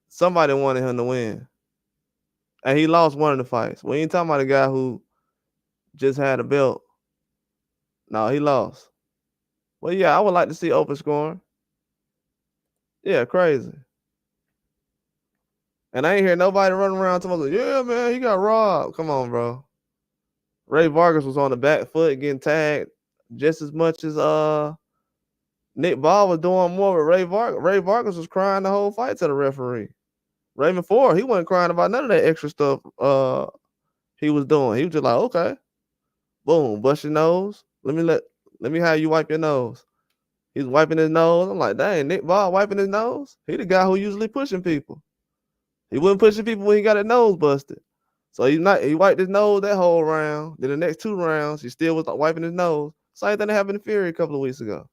somebody wanted him to win. And he lost one of the fights. We ain't talking about a guy who just had a belt. No, he lost. Well, yeah, I would like to see open scoring. Yeah, crazy. And I ain't hear nobody running around talking about, yeah, man, he got robbed. Come on, bro. Ray Vargas was on the back foot getting tagged just as much as Nick Ball was doing more with Ray Vargas. Ray Vargas was crying the whole fight to the referee. Raven Ford, he wasn't crying about none of that extra stuff he was doing. He was just like, okay, boom, bust your nose. Let me have you wipe your nose. He's wiping his nose. I'm like, dang, Nick Ball wiping his nose? He the guy who usually pushing people. He wasn't pushing people when he got his nose busted. So he wiped his nose that whole round. Then the next 2 rounds, he still was wiping his nose. Same thing that happened to Fury a couple of weeks ago.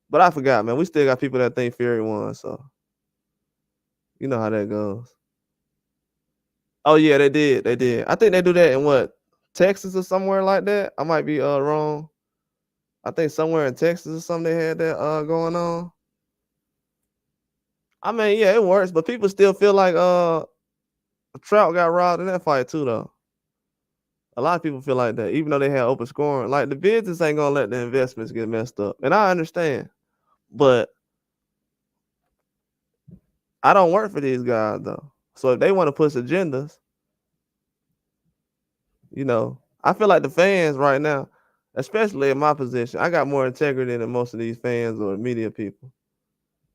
But I forgot, man. We still got people that think Fury won, so you know how that goes. Oh yeah, they did. They did. I think they do that in what? Texas or somewhere like that. I might be wrong. I think somewhere in Texas or something they had that going on. I mean, yeah, it works, but people still feel like Trout got robbed in that fight too, though. A lot of people feel like that, even though they had open scoring. Like the business ain't gonna let the investments get messed up, and I understand, but I don't work for these guys though. So if they want to push agendas, you know, I feel like the fans right now, especially in my position, I got more integrity than most of these fans or media people,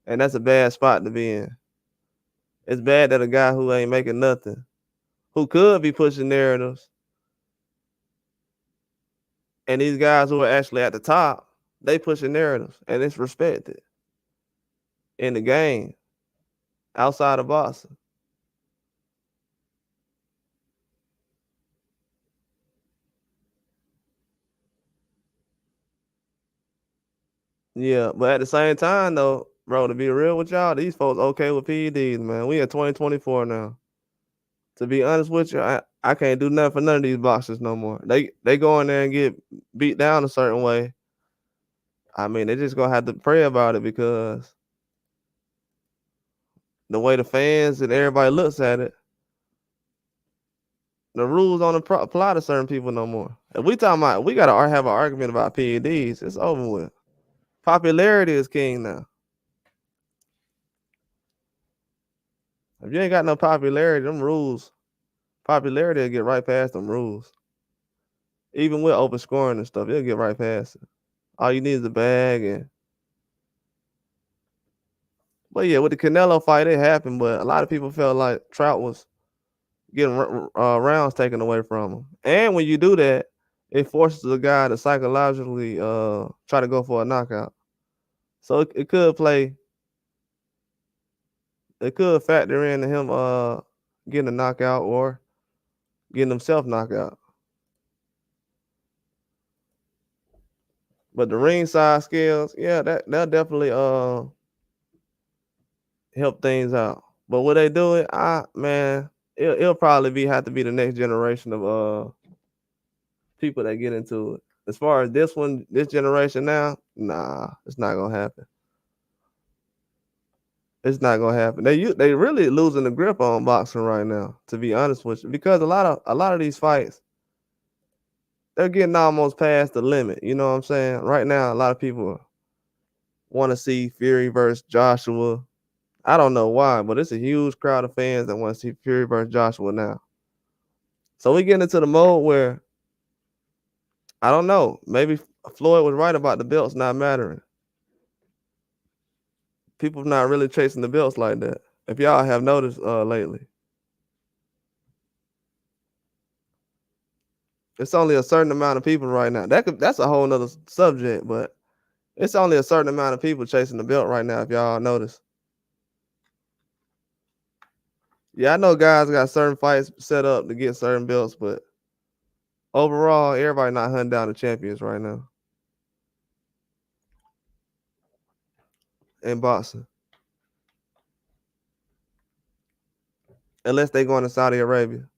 and that's a bad spot to be in. It's bad that a guy who ain't making nothing, who could be pushing narratives, and these guys who are actually at the top, they pushing narratives, and it's respected in the game outside of boxing. Yeah, but at the same time though, bro, to be real with y'all, these folks okay with PEDs, man. We in 2024 now. To be honest with you, I I can't do nothing for none of these boxers no more. They go in there and get beat down a certain way. I mean, they just gonna have to pray about it because the way the fans and everybody looks at it, the rules don't apply to certain people no more. If we talking about, we gotta have an argument about PEDs. It's over with. Popularity is king now. If you ain't got no popularity, them rules, popularity will get right past them rules. Even with open scoring and stuff, it'll get right past it. All you need is a bag but yeah, with the Canelo fight, it happened. But a lot of people felt like Trout was getting rounds taken away from him. And when you do that, it forces the guy to psychologically try to go for a knockout. So it could play. It could factor into him getting a knockout or getting himself knocked out. But the ringside skills, yeah, that'll definitely help things out. But will they do it? Man, it'll probably have to be the next generation of people that get into it. As far as this generation now, nah, it's not gonna happen. It's not gonna happen. They really losing the grip on boxing right now, to be honest with you, because a lot of these fights, they're getting almost past the limit. You know what I'm saying? Right now, a lot of people want to see Fury versus Joshua. I don't know why, but it's a huge crowd of fans that want to see Fury versus Joshua now. So we get into the mode where I don't know. Maybe Floyd was right about the belts not mattering. People not really chasing the belts like that. If y'all have noticed lately, it's only a certain amount of people right now. That's a whole nother subject, but it's only a certain amount of people chasing the belt right now. If y'all notice, yeah, I know guys got certain fights set up to get certain belts, but overall, everybody not hunting down the champions right now in boxing, unless they going to Saudi Arabia.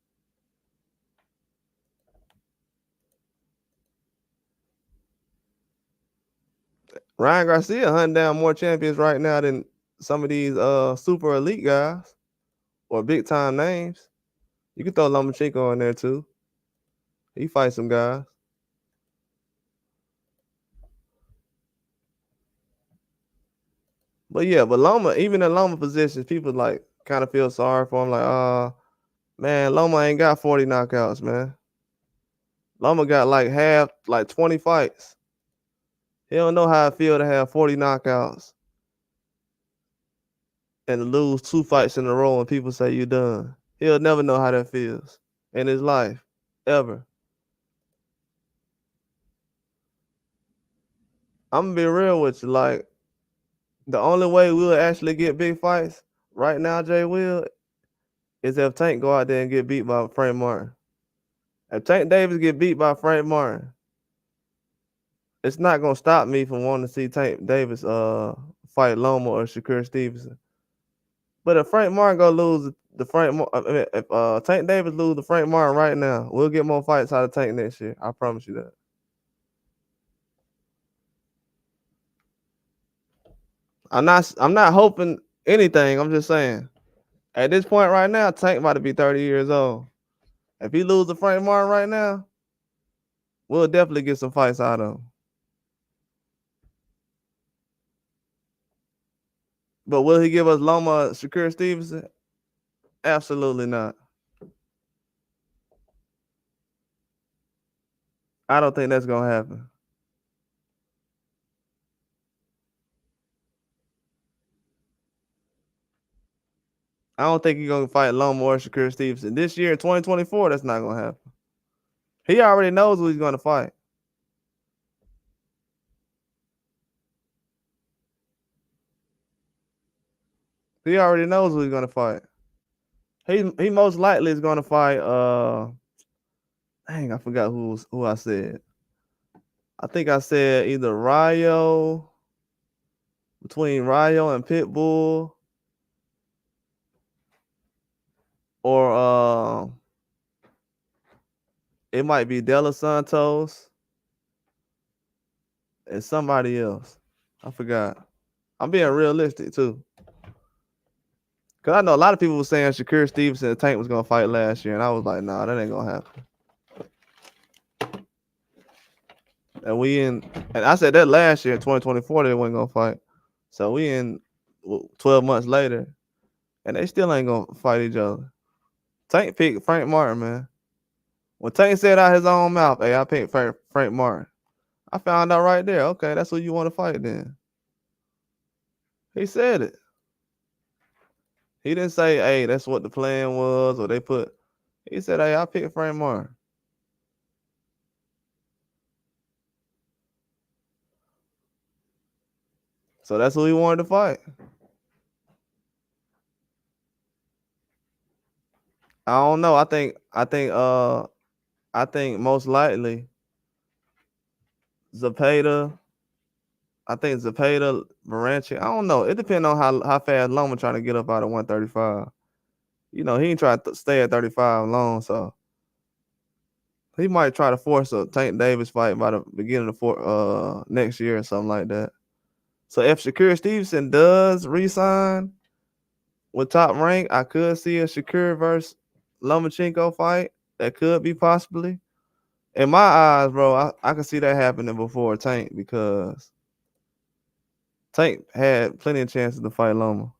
Ryan Garcia hunting down more champions right now than some of these super elite guys or big time names. You can throw Lomachenko in there too. He fight some guys. But yeah, but Loma, even in Loma positions, people like kind of feel sorry for him. Like, man, Loma ain't got 40 knockouts, man. Loma got like 20 fights. He don't know how it feel to have 40 knockouts and lose 2 fights in a row and people say you done. He'll never know how that feels in his life, ever. I'm gonna be real with you. Like, the only way we'll actually get big fights right now, Jay Will, is if Tank go out there and get beat by Frank Martin. If Tank Davis get beat by Frank Martin, it's not gonna stop me from wanting to see Tank Davis fight Loma or Shakur Stevenson. But if Frank Martin go lose the if Tank Davis lose to Frank Martin right now, we'll get more fights out of Tank next year. I promise you that. I'm not hoping anything. I'm just saying. At this point right now, Tank about to be 30 years old. If he lose to Frank Martin right now, we'll definitely get some fights out of him. But will he give us Loma Shakur Stevenson? Absolutely not. I don't think that's gonna happen. I don't think he's gonna fight Loma or Shakur Stevenson this year in 2024. That's not gonna happen. He already knows who he's gonna fight. He already knows who he's gonna fight. He most likely is gonna fight. Dang, I forgot who I said. I think I said either Rayo, between Rayo and Pitbull, or It might be Della Santos and somebody else. I forgot. I'm being realistic too. Cause I know a lot of people were saying Shakur Stevenson and Tank was gonna fight last year, and I was like, nah, that ain't gonna happen. And I said that last year, 2024, they wasn't gonna fight. So we in 12 months later, and they still ain't gonna fight each other. Tank picked Frank Martin, man. When Tank said out his own mouth, "Hey, I picked Frank Martin," I found out right there. Okay, that's who you want to fight then. He said it. He didn't say, "Hey, that's what the plan was," or they put. He said, "Hey, I picked Frank Martin." So that's who he wanted to fight. I don't know. I think most likely Zepeda. I think Zepeda, Baranchi. I don't know. It depends on how fast Loma trying to get up out of 135. You know, he ain't trying to stay at 35 long, so he might try to force a Tank Davis fight by the beginning of next year or something like that. So if Shakur Stevenson does resign with Top Rank, I could see a Shakur versus Lomachenko fight. That could be possibly. In my eyes, bro, I can see that happening before Tank because Tank had plenty of chances to fight Loma.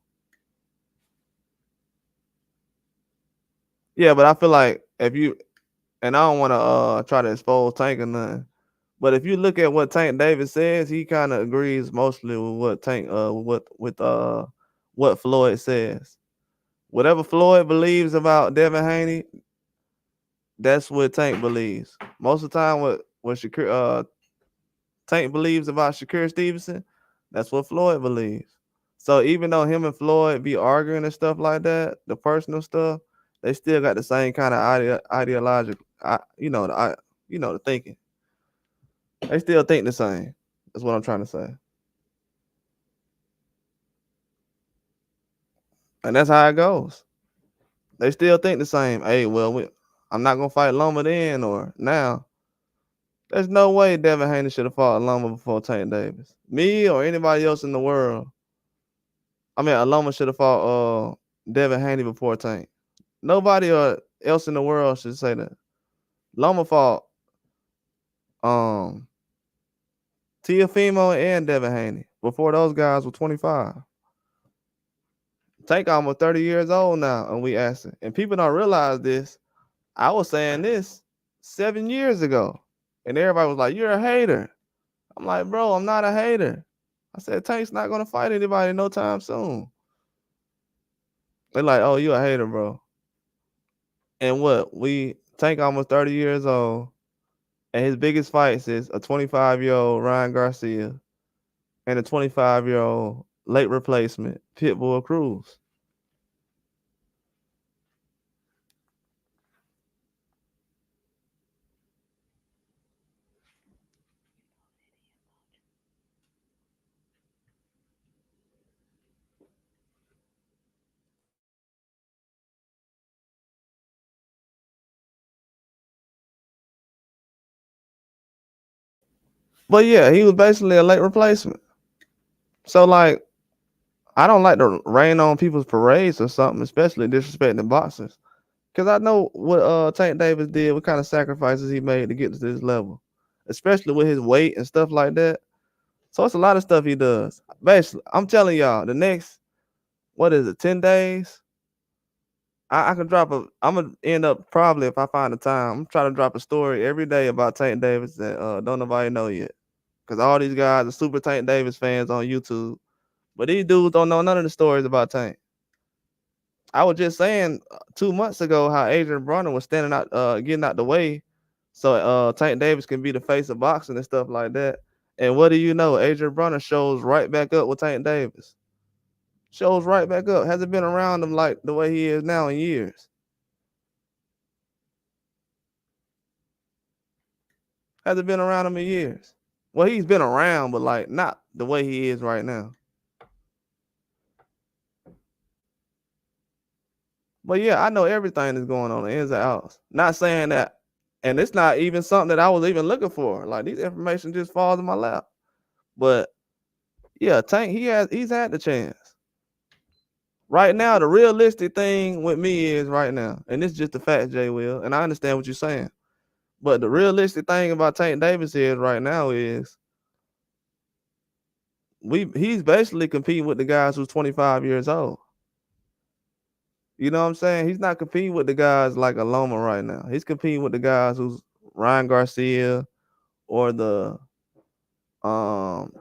Yeah, but I feel like if you and I don't want to try to expose Tank or nothing, but if you look at what Tank Davis says, he kind of agrees mostly with what Tank what Floyd says. Whatever Floyd believes about Devin Haney, that's what Tank believes. Most of the time, what Shakur Tank believes about Shakur Stevenson, that's what Floyd believes. So even though him and Floyd be arguing and stuff like that, the personal stuff, they still got the same kind of ideological, the thinking. They still think the same. That's what I'm trying to say. And that's how it goes. They still think the same. Hey, well, I'm not gonna fight Loma then or now. There's no way Devin Haney should have fought Loma before Tank Davis. Me or anybody else in the world. I mean, Loma should have fought Devin Haney before Tank. Nobody else in the world should say that. Loma fought Teofimo and Devin Haney before those guys were 25. Tank almost 30 years old now, and we asking. And people don't realize this. I was saying this 7 years ago, and everybody was like, "You're a hater." I'm like, "Bro, I'm not a hater." I said, "Tank's not gonna fight anybody no time soon." They're like, "Oh, you a hater, bro." And what? Tank almost 30 years old, and his biggest fights is a 25-year-old Ryan Garcia and a 25-year-old late replacement Pitbull Cruz. But yeah, he was basically a late replacement. So like, I don't like to rain on people's parades or something, especially disrespecting boxers. Cause I know what Tank Davis did, what kind of sacrifices he made to get to this level, especially with his weight and stuff like that. So it's a lot of stuff he does. Basically, I'm telling y'all, the next 10 days, I can drop I'm gonna end up probably if I find the time. I'm trying to drop a story every day about Tank Davis that don't nobody know yet. Cause all these guys are super Tank Davis fans on YouTube, but these dudes don't know none of the stories about Tank. I was just saying 2 months ago how Adrian Broner was standing out, getting out the way, so Tank Davis can be the face of boxing and stuff like that. And what do you know? Adrian Broner shows right back up with Tank Davis. Shows right back up. Hasn't been around him like the way he is now in years. Hasn't been around him in years. Well, he's been around, but like not the way he is right now. But yeah, I know everything that's going on, the ins and outs. Not saying that And it's not even something that I was even looking for. Like, these information just falls in my lap. But yeah, Tank, he's had the chance. Right now, the realistic thing with me is right now, and it's just the fact, Jay Will, and I understand what you're saying. But the realistic thing about Tank Davis is right now is he's basically competing with the guys who's 25 years old. You know what I'm saying? He's not competing with the guys like a Loma right now. He's competing with the guys who's Ryan Garcia or the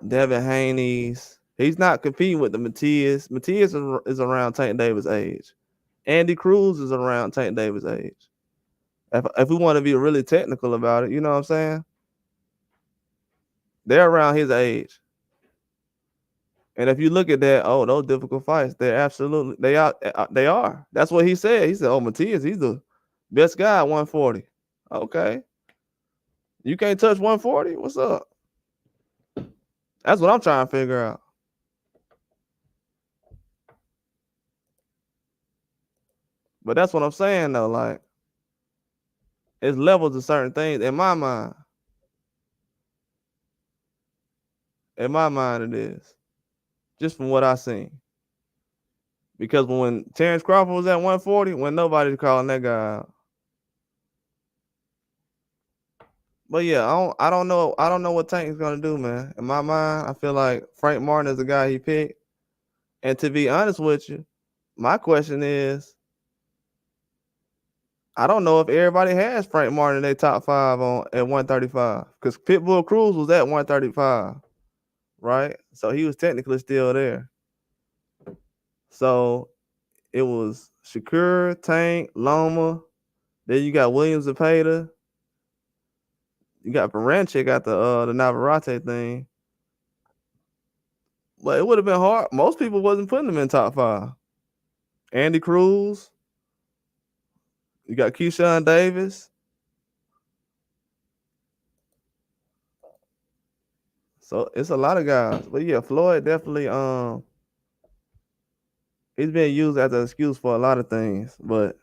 Devin Haney's. He's not competing with the Matias. Matias is around Tank Davis' age. Andy Cruz is around Tank Davis' age. If we want to be really technical about it, you know what I'm saying? They're around his age. And if you look at that, oh, those difficult fights, they are. That's what he said. He said, oh, Matias, he's the best guy at 140. Okay. You can't touch 140? What's up? That's what I'm trying to figure out. But that's what I'm saying, though. Like, it's levels of certain things in my mind. In my mind, it is. Just from what I seen. Because when Terrence Crawford was at 140, when nobody's calling that guy out. But yeah, I don't know what Tank is gonna do, man. In my mind, I feel like Frank Martin is the guy he picked. And to be honest with you, my question is, I don't know if everybody has Frank Martin in their top 5 at 135. Because Pitbull Cruz was at 135, right? So he was technically still there. So it was Shakur, Tank, Loma. Then you got Williams and Zepeda. You got Baranchik got the Navarrete thing. But it would have been hard. Most people wasn't putting him in top 5. Andy Cruz. You got Keyshawn Davis. So it's a lot of guys. But yeah, Floyd definitely he's been used as an excuse for a lot of things. But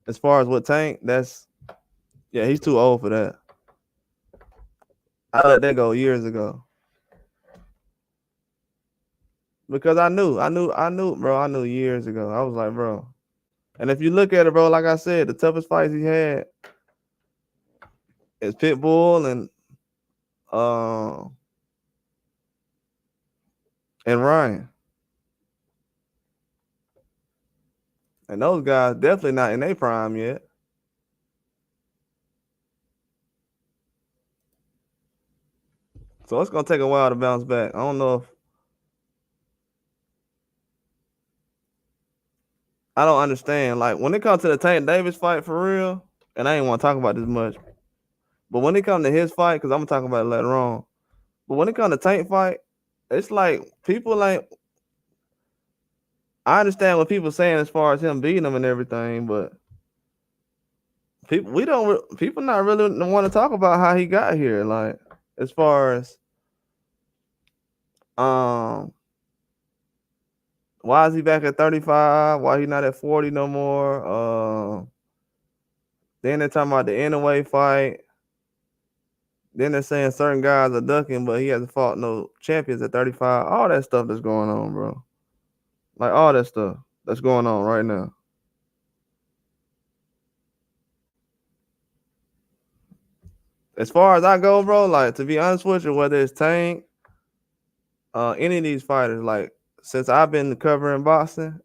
as far as what Tank, he's too old for that. I let that go years ago. Because I knew, bro. I knew years ago. I was like, bro. And if you look at it, bro, like I said, the toughest fights he had is Pitbull and Ryan. And those guys definitely not in their prime yet. So it's gonna take a while to bounce back. I don't know if I don't understand. Like when it comes to the Tank Davis fight for real, and I ain't want to talk about this much, but when it comes to his fight, because I'm gonna talk about it later on. But when it comes to Tank fight, it's like people like I understand what people saying as far as him beating him and everything, but people not really want to talk about how he got here. Like as far as why is he back at 35? Why he not at 40 no more? Then they're talking about the Inouye fight. Then they're saying certain guys are ducking, but he hasn't fought no champions at 35. All that stuff that's going on, bro. Like all that stuff that's going on right now. As far as I go, bro, like to be honest with you, whether it's Tank, any of these fighters, like since I've been covering boxing,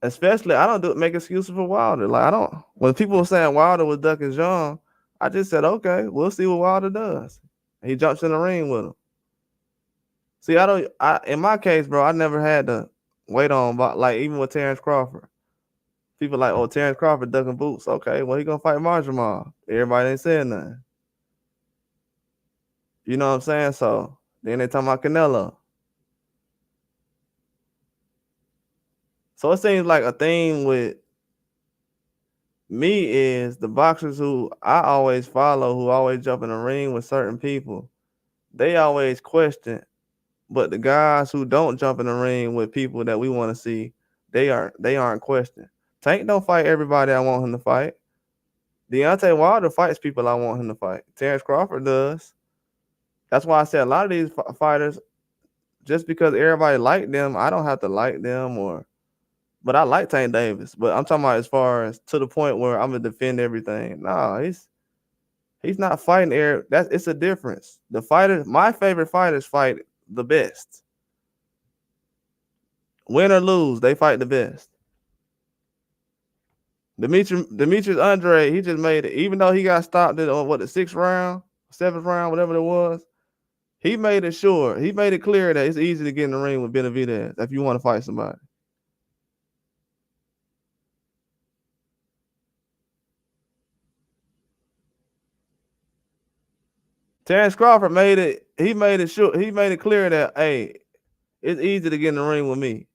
especially I don't make excuses for Wilder. Like I don't. When people were saying Wilder was ducking John, I just said, okay, we'll see what Wilder does. He jumps in the ring with him. See, in my case, bro, I never had to wait on, like even with Terrence Crawford. People like, oh, Terrence Crawford ducking boots. Okay, well, he gonna fight Marjamal. Everybody ain't saying nothing. You know what I'm saying? So then they talking about Canelo. So it seems like a thing with me is the boxers who I always follow, who always jump in the ring with certain people, they always question. But the guys who don't jump in the ring with people that we want to see, they aren't questioned. Tank don't fight everybody I want him to fight. Deontay Wilder fights people I want him to fight. Terrence Crawford does. That's why I said a lot of these fighters, just because everybody like them, I don't have to like them but I like Tank Davis. But I'm talking about as far as to the point where I'm gonna defend everything. No, he's not fighting air. It's a difference. The fighters, my favorite fighters fight the best. Win or lose, they fight the best. Demetrius Andre, he just made it. Even though he got stopped at the 6th round, 7th round, whatever it was, he made it sure. He made it clear that it's easy to get in the ring with Benavidez if you want to fight somebody. Terrence Crawford made it. He made it sure. He made it clear that hey, it's easy to get in the ring with me.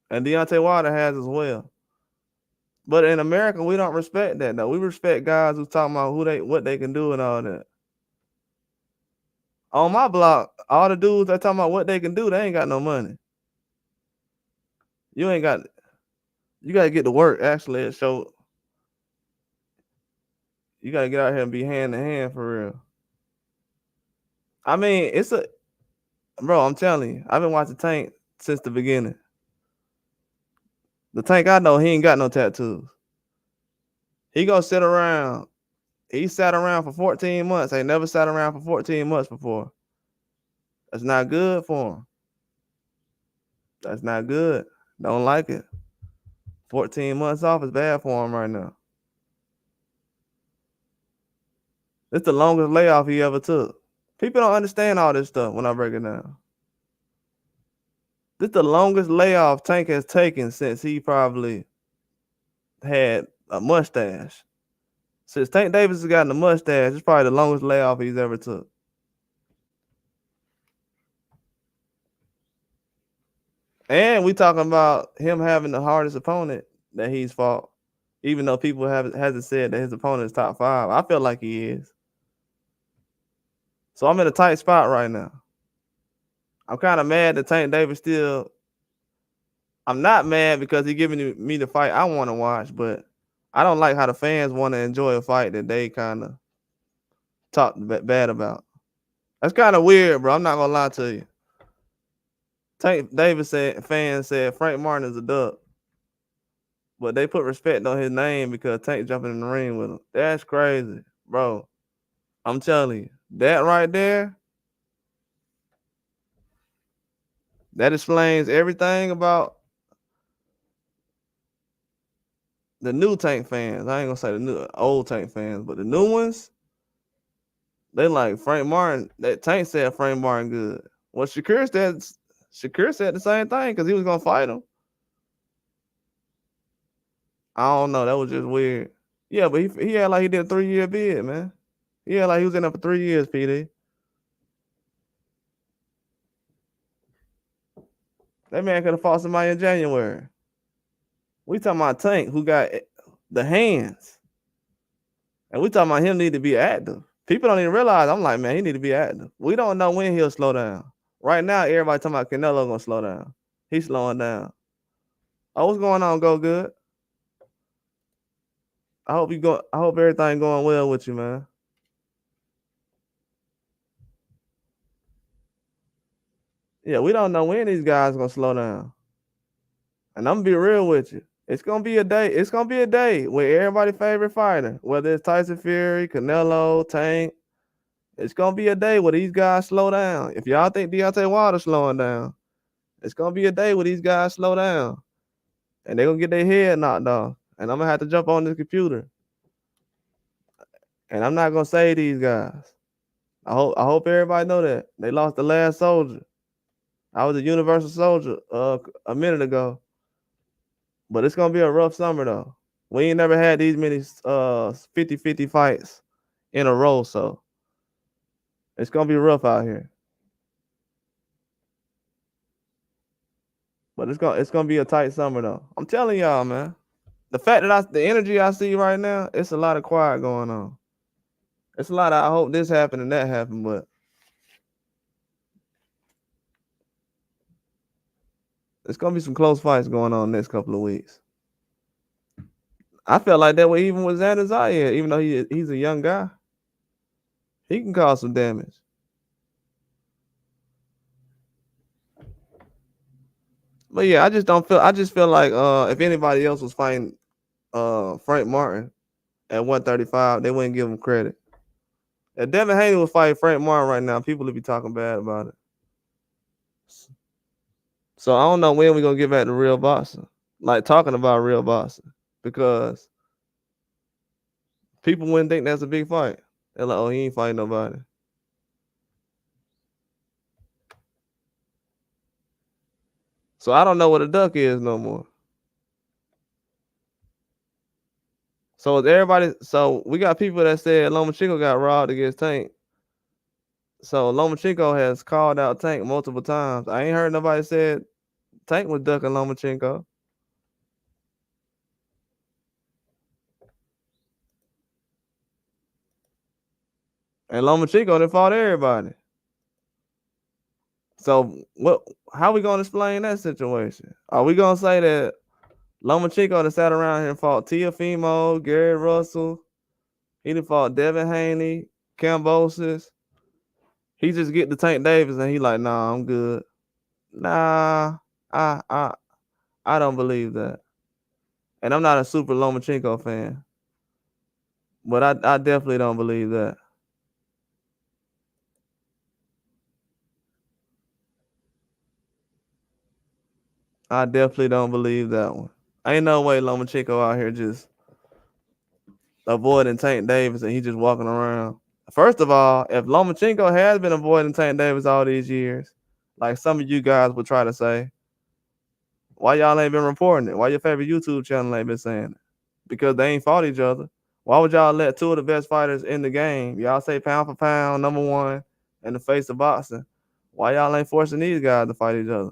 And Deontay Wilder has as well. But in America, we don't respect that though. We respect guys who talking about what they can do and all that. On my block, all the dudes that talking about what they can do, they ain't got no money. You got to get to work actually. So you got to get out here and be hand to hand for real. I mean, bro, I'm telling you, I've been watching Tank since the beginning. The Tank I know, he ain't got no tattoos. He gonna sit around. He sat around for 14 months. Ain't never sat around for 14 months before. That's not good for him. That's not good. Don't like it. 14 months off is bad for him right now. It's the longest layoff he ever took. People don't understand all this stuff when I break it down. This is the longest layoff Tank has taken since he probably had a mustache. Since Tank Davis has gotten a mustache, it's probably the longest layoff he's ever took. And we talking about him having the hardest opponent that he's fought, even though people hasn't said that his opponent is top 5. I feel like he is. So I'm in a tight spot right now. I'm kind of mad that Tank Davis still. I'm not mad because he's giving me the fight I want to watch, but I don't like how the fans want to enjoy a fight that they kind of talk bad about. That's kind of weird, bro. I'm not gonna lie to you. Tank Davis fans said Frank Martin is a dub, but they put respect on his name because Tank jumping in the ring with him. That's crazy, bro. I'm telling you, that right there, that explains everything about the new Tank fans. I ain't gonna say the new old Tank fans, but the new ones, they like Frank Martin. That Tank said Frank Martin good. Well, Shakur said the same thing because he was gonna fight him. I don't know. That was just weird. Yeah, but he had like he did a 3-year bid, man. He had like he was in there for 3 years, PD. That man could have fought somebody in January. We talking about Tank who got the hands. And we talking about him need to be active. People don't even realize. I'm like, man, he need to be active. We don't know when he'll slow down. Right now, everybody talking about Canelo gonna slow down. He's slowing down. Oh, what's going on? Go good. I hope everything going well with you, man. Yeah, we don't know when these guys gonna slow down. And I'm gonna be real with you. It's gonna be a day. It's gonna be a day where everybody's favorite fighter, whether it's Tyson Fury, Canelo, Tank. It's gonna be a day where these guys slow down. If y'all think Deontay Wilder's slowing down, it's gonna be a day where these guys slow down, and they're gonna get their head knocked off. And I'm gonna have to jump on this computer, and I'm not gonna save these guys. I hope everybody know that they lost the last soldier. I was a Universal Soldier a minute ago, but it's gonna be a rough summer though. We ain't never had these many 50-50 fights in a row, so it's gonna be rough out here. But it's gonna be a tight summer though. I'm telling y'all, man. The fact that the energy I see right now, it's a lot of quiet going on. It's a lot of I hope this happened and that happened, but it's gonna be some close fights going on next couple of weeks. I felt like that way even with Xander, even though he's a young guy. He can cause some damage. But yeah, I just feel like if anybody else was fighting Frank Martin at 135, they wouldn't give him credit. If Devin Haney was fighting Frank Martin right now, people would be talking bad about it. So I don't know when we're gonna get back to real boxing. Like talking about real boxing. Because people wouldn't think that's a big fight. They're like, oh, he ain't fighting nobody. So I don't know what a duck is no more. So we got people that said Lomachenko got robbed against Tank. So Lomachenko has called out Tank multiple times. I ain't heard nobody said Tank was ducking Lomachenko. And Lomachenko done fought everybody. So how we gonna explain that situation? Are we gonna say that Lomachenko done sat around here and fought Teofimo, Gary Russell, he done fought Devin Haney, Cambosis. He just get to Tank Davis and he like, nah, I'm good. Nah, I don't believe that. And I'm not a super Lomachenko fan. But I definitely don't believe that. I definitely don't believe that one. Ain't no way Lomachenko out here just avoiding Tank Davis and he just walking around. First of all, if Lomachenko has been avoiding Tank Davis all these years, like some of you guys would try to say, why y'all ain't been reporting it? Why your favorite YouTube channel ain't been saying it? Because they ain't fought each other. Why would y'all let two of the best fighters in the game, y'all say pound for pound, number one, in the face of boxing? Why y'all ain't forcing these guys to fight each other?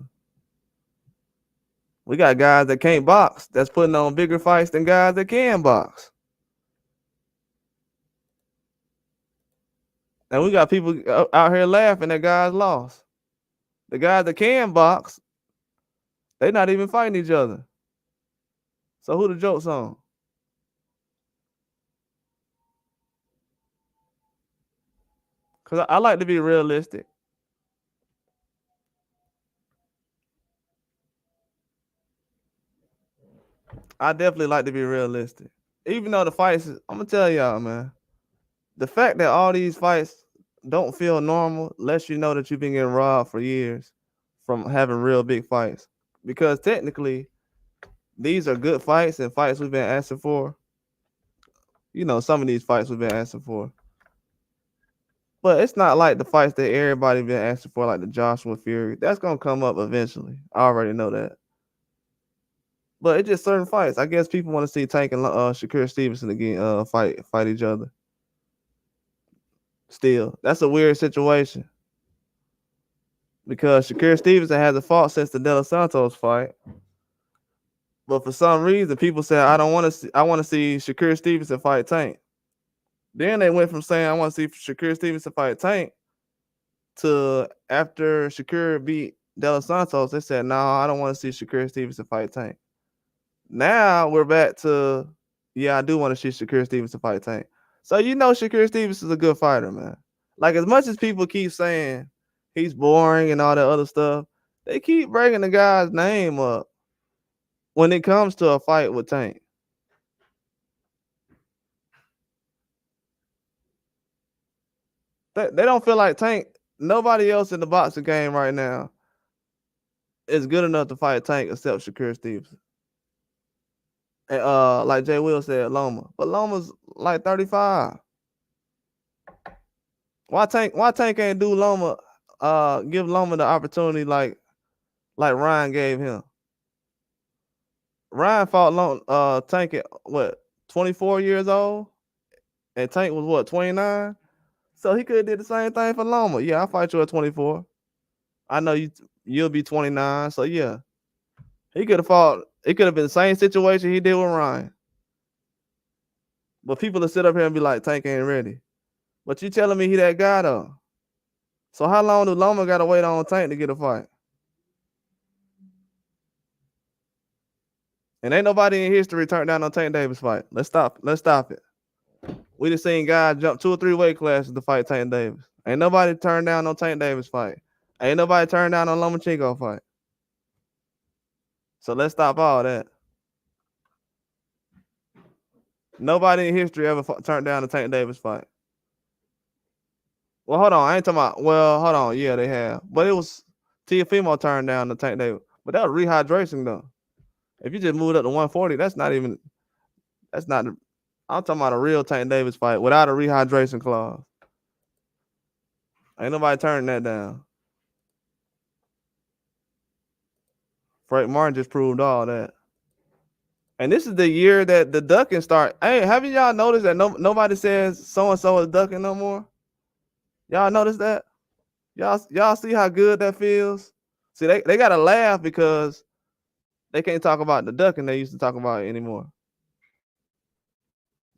We got guys that can't box that's putting on bigger fights than guys that can box. And we got people out here laughing that guys lost. The guys that can box, they not even fighting each other. So who the joke's on? Because I like to be realistic. I definitely like to be realistic. Even though the fights, I'm going to tell y'all, man, the fact that all these fights don't feel normal lets you know that you've been getting robbed for years from having real big fights. Because technically, these are good fights and fights we've been asking for. You know, some of these fights we've been asking for. But it's not like the fights that everybody been asking for, like the Joshua Fury. That's gonna come up eventually. I already know that. But it's just certain fights. I guess people want to see Tank and Shakur Stevenson again fight each other. Still, that's a weird situation because Shakur Stevenson hasn't fought since the De Los Santos fight. But for some reason, people say I don't want to see. I want to see Shakur Stevenson fight Tank. Then they went from saying I want to see Shakur Stevenson fight Tank to after Shakur beat De Los Santos, they said, no, I don't want to see Shakur Stevenson fight Tank. Now we're back to, yeah, I do want to see Shakur Stevenson fight Tank. So you know Shakur Stevenson's a good fighter, man. Like as much as people keep saying he's boring and all that other stuff, they keep bringing the guy's name up when it comes to a fight with Tank. They don't feel like Tank. Nobody else in the boxing game right now is good enough to fight Tank except Shakur Stevenson. And like Jay Will said, Loma. But Loma's like 35. Why Tank ain't do Loma give Loma the opportunity like Ryan gave him? Ryan fought Tank at what, 24 years old? And Tank was what, 29? So he could have did the same thing for Loma. Yeah, I'll fight you at 24. I know you'll be 29. So yeah. He could have fought, it could have been the same situation he did with Ryan. But people will sit up here and be like, Tank ain't ready. But you telling me he that guy though? So how long do Loma gotta wait on Tank to get a fight? And ain't nobody in history turned down no Tank Davis fight. Let's stop it. We just seen guys jump 2 or 3 weight classes to fight Tank Davis. Ain't nobody turned down no Tank Davis fight. Ain't nobody turned down no Lomachenko fight. So let's stop all that. Nobody in history ever turned down a Tank Davis fight. Well, hold on. I ain't talking about. Well, hold on. Yeah, they have. But it was Teofimo turned down the Tank Davis. But that was rehydration, though. If you just moved up to 140, that's not even. That's not. I'm talking about a real Tank Davis fight without a rehydration clause. Ain't nobody turning that down. Frank Martin just proved all that. And this is the year that the ducking start. Hey, haven't y'all noticed that nobody says so-and-so is ducking no more? Y'all notice that? Y'all see how good that feels? See, they got to laugh because they can't talk about the ducking they used to talk about anymore.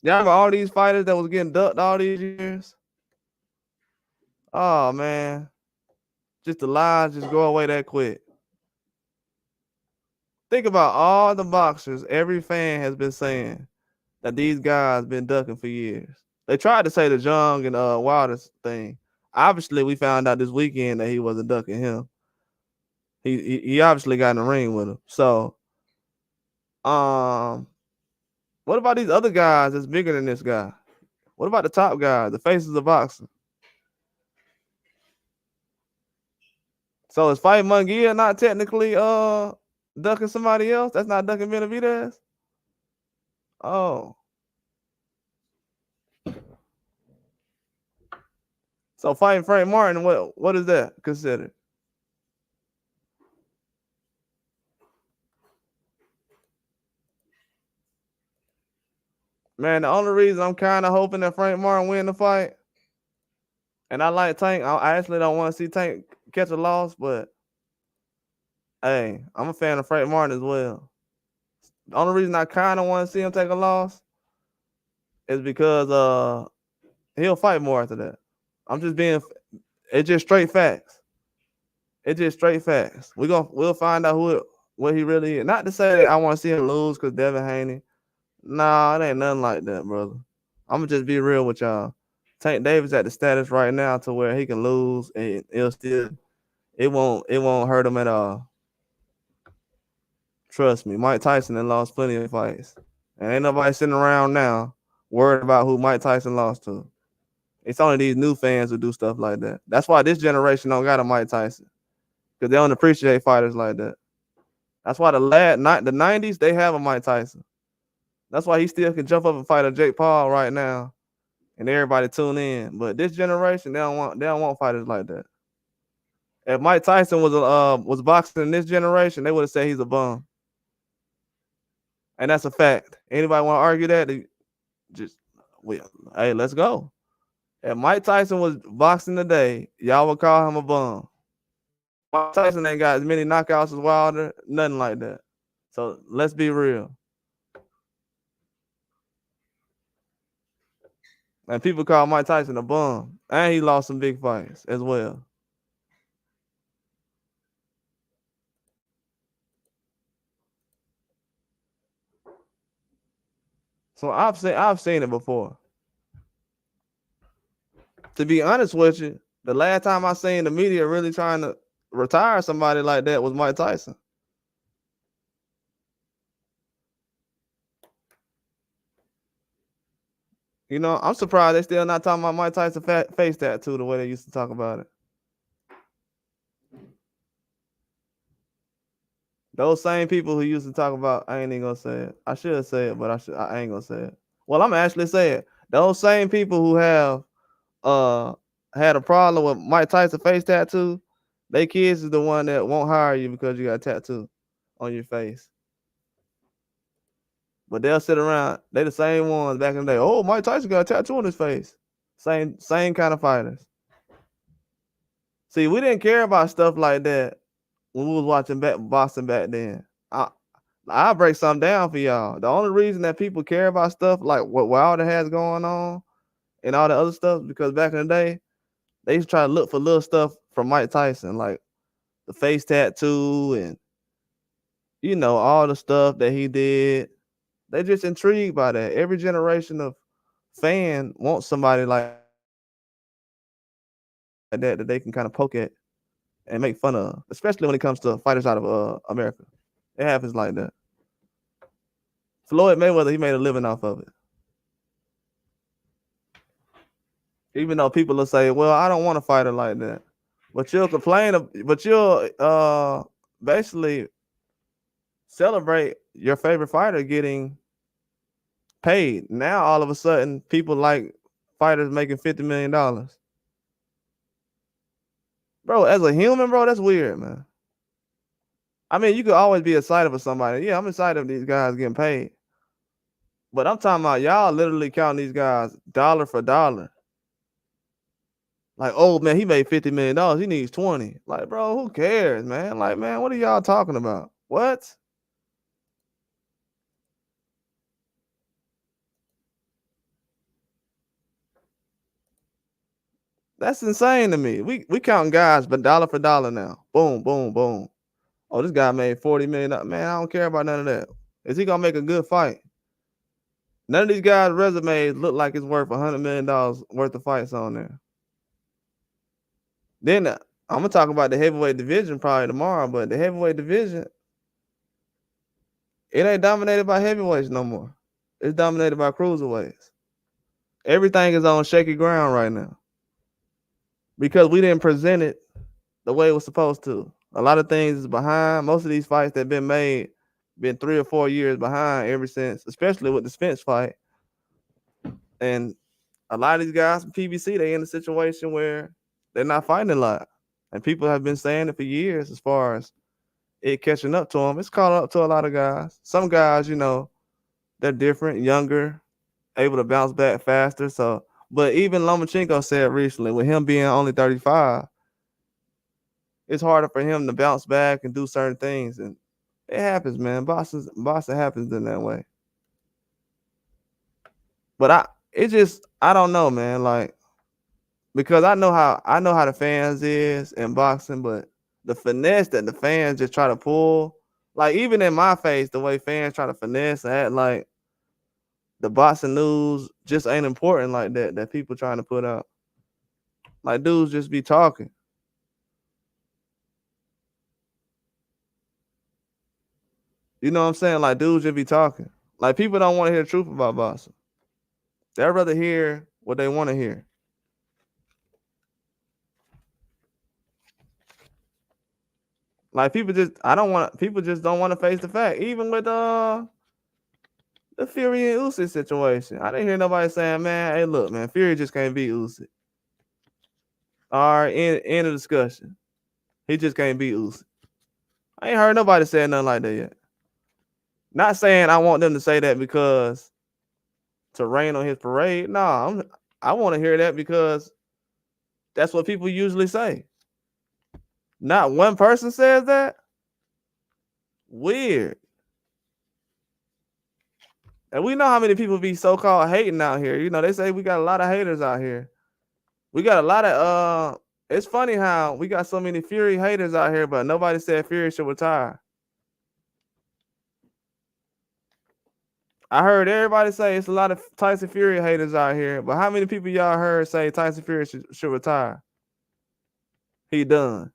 Y'all remember all these fighters that was getting ducked all these years? Oh, man. Just the lies just go away that quick. Think about all the boxers every fan has been saying that these guys been ducking for years. They tried to say the Jung and Wilder thing. Obviously, we found out this weekend that he wasn't ducking him. He obviously got in the ring with him. So, what about these other guys that's bigger than this guy? What about the top guys, the faces of boxing? So is Fight Munguia not technically ducking somebody else? That's not ducking Benavidez? Oh. So fighting Frank Martin, what is that considered? Man, the only reason I'm kind of hoping that Frank Martin win the fight, and I like Tank, I actually don't want to see Tank catch a loss, but hey, I'm a fan of Frank Martin as well. The only reason I kind of want to see him take a loss is because he'll fight more after that. I'm just being, it's just straight facts. It's just straight facts. We'll find out what he really is. Not to say that I want to see him lose because Devin Haney. Nah, it ain't nothing like that, brother. I'm gonna just be real with y'all. Tank Davis at the status right now to where he can lose and it won't hurt him at all. Trust me, Mike Tyson has lost plenty of fights. And ain't nobody sitting around now worried about who Mike Tyson lost to. It's only these new fans who do stuff like that. That's why this generation don't got a Mike Tyson. Because they don't appreciate fighters like that. That's why the 90s, they have a Mike Tyson. That's why he still can jump up and fight a Jake Paul right now. And everybody tune in. But this generation, they don't want fighters like that. If Mike Tyson was boxing in this generation, they would have said he's a bum. And that's a fact. Anybody want to argue that? Hey, let's go. If Mike Tyson was boxing today, y'all would call him a bum. Mike Tyson ain't got as many knockouts as Wilder, nothing like that. So let's be real. And people call Mike Tyson a bum. And he lost some big fights as well. So I've seen it before. To be honest with you, the last time I seen the media really trying to retire somebody like that was Mike Tyson. You know, I'm surprised they still not talking about Mike Tyson face tattoo the way they used to talk about it. Those same people who used to talk about, I ain't even gonna say it. I should say it, but I ain't gonna say it. Well, I'm actually say it. Those same people who have had a problem with Mike Tyson face tattoo, they kids is the one that won't hire you because you got a tattoo on your face. But they'll sit around. They the same ones back in the day. Oh, Mike Tyson got a tattoo on his face. Same kind of fighters. See, we didn't care about stuff like that when we was watching boxing back then. I'll break something down for y'all. The only reason that people care about stuff like what Wilder has going on and all the other stuff, because back in the day, they used to try to look for little stuff from Mike Tyson, like the face tattoo and all the stuff that he did. They just intrigued by that. Every generation of fan wants somebody like that they can kind of poke at and make fun of, especially when it comes to fighters out of America. It happens like that. Floyd Mayweather, he made a living off of it. Even though people will say, "Well, I don't want a fighter like that," but you'll complain, but you'll basically celebrate your favorite fighter getting paid. Now all of a sudden, people like fighters making $50 million. Bro, as a human, bro, that's weird, man. I mean, you could always be excited for somebody. Yeah, I'm excited for these guys getting paid. But I'm talking about y'all literally counting these guys dollar for dollar. Like, oh man, he made $50 million. He needs 20. Like, bro, who cares, man? Like, man, what are y'all talking about? What? That's insane to me. We counting guys, but dollar for dollar now. Boom, boom, boom. Oh, this guy made $40 million. Man, I don't care about none of that. Is he gonna make a good fight? None of these guys' resumes look like it's worth $100 million worth of fights on there. Then I'm gonna talk about the heavyweight division probably tomorrow, but the heavyweight division, it ain't dominated by heavyweights no more. It's dominated by cruiserweights. Everything is on shaky ground right now because we didn't present it the way it was supposed to. A lot of things is behind. Most of these fights that been made been 3 or 4 years behind ever since, especially with the Spence fight. And a lot of these guys from PBC, they in a situation where they're not fighting a lot. And people have been saying it for years as far as it catching up to them. It's caught up to a lot of guys. Some guys, they're different, younger, able to bounce back faster. So, but even Lomachenko said recently, with him being only 35, it's harder for him to bounce back and do certain things. And it happens, man. Boxing happens in that way. But I don't know, man. Like, because I know how the fans is in boxing, but the finesse that the fans just try to pull, like even in my face, the way fans try to finesse and act like the boxing news just ain't important like that people trying to put out. Like dudes just be talking. You know what I'm saying? Like dudes just be talking. Like people don't want to hear the truth about boxing. They'd rather hear what they want to hear. Like people just don't want to face the fact. Even with the Fury and Usyk situation, I didn't hear nobody saying, "Man, hey, look, man, Fury just can't beat Usyk." All right, end of discussion. He just can't beat Usyk. I ain't heard nobody saying nothing like that yet. Not saying I want them to say that because to rain on his parade. No, I want to hear that because that's what people usually say. Not one person says that. Weird. And we know how many people be so-called hating out here. They say we got a lot of haters out here. We got a lot of it's funny how we got so many Fury haters out here, but nobody said Fury should retire. I heard everybody say it's a lot of Tyson Fury haters out here, but how many people y'all heard say Tyson Fury should retire? He done.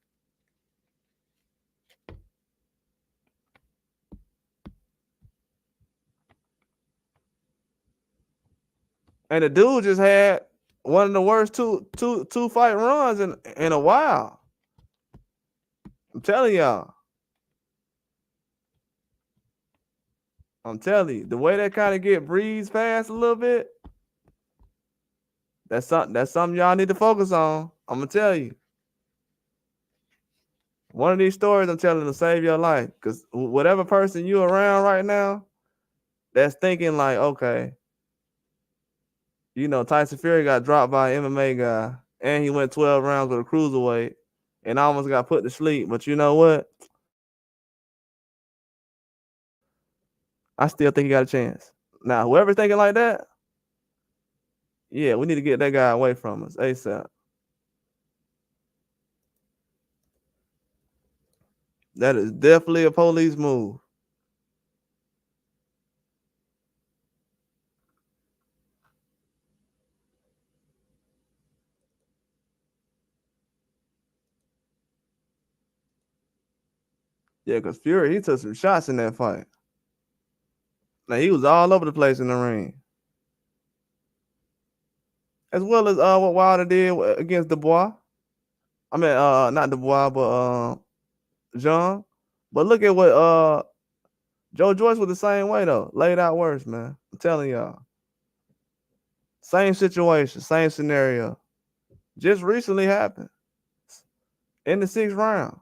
And the dude just had one of the worst two fight runs in a while. I'm telling y'all. I'm telling you, the way that kind of get breezed past a little bit, that's something y'all need to focus on. I'm gonna tell you. One of these stories I'm telling to save your life. Because whatever person you around right now that's thinking like, okay, Tyson Fury got dropped by an MMA guy and he went 12 rounds with a cruiserweight and almost got put to sleep. But you know what? I still think he got a chance. Now, whoever's thinking like that, yeah, we need to get that guy away from us ASAP. That is definitely a police move. Yeah, because Fury, he took some shots in that fight. Now, he was all over the place in the ring. As well as what Wilder did against Dubois. I mean, not Dubois, but John. But look at what Joe Joyce was the same way though. Laid out worse, man. I'm telling y'all. Same situation, same scenario. Just recently happened. In the 6th round.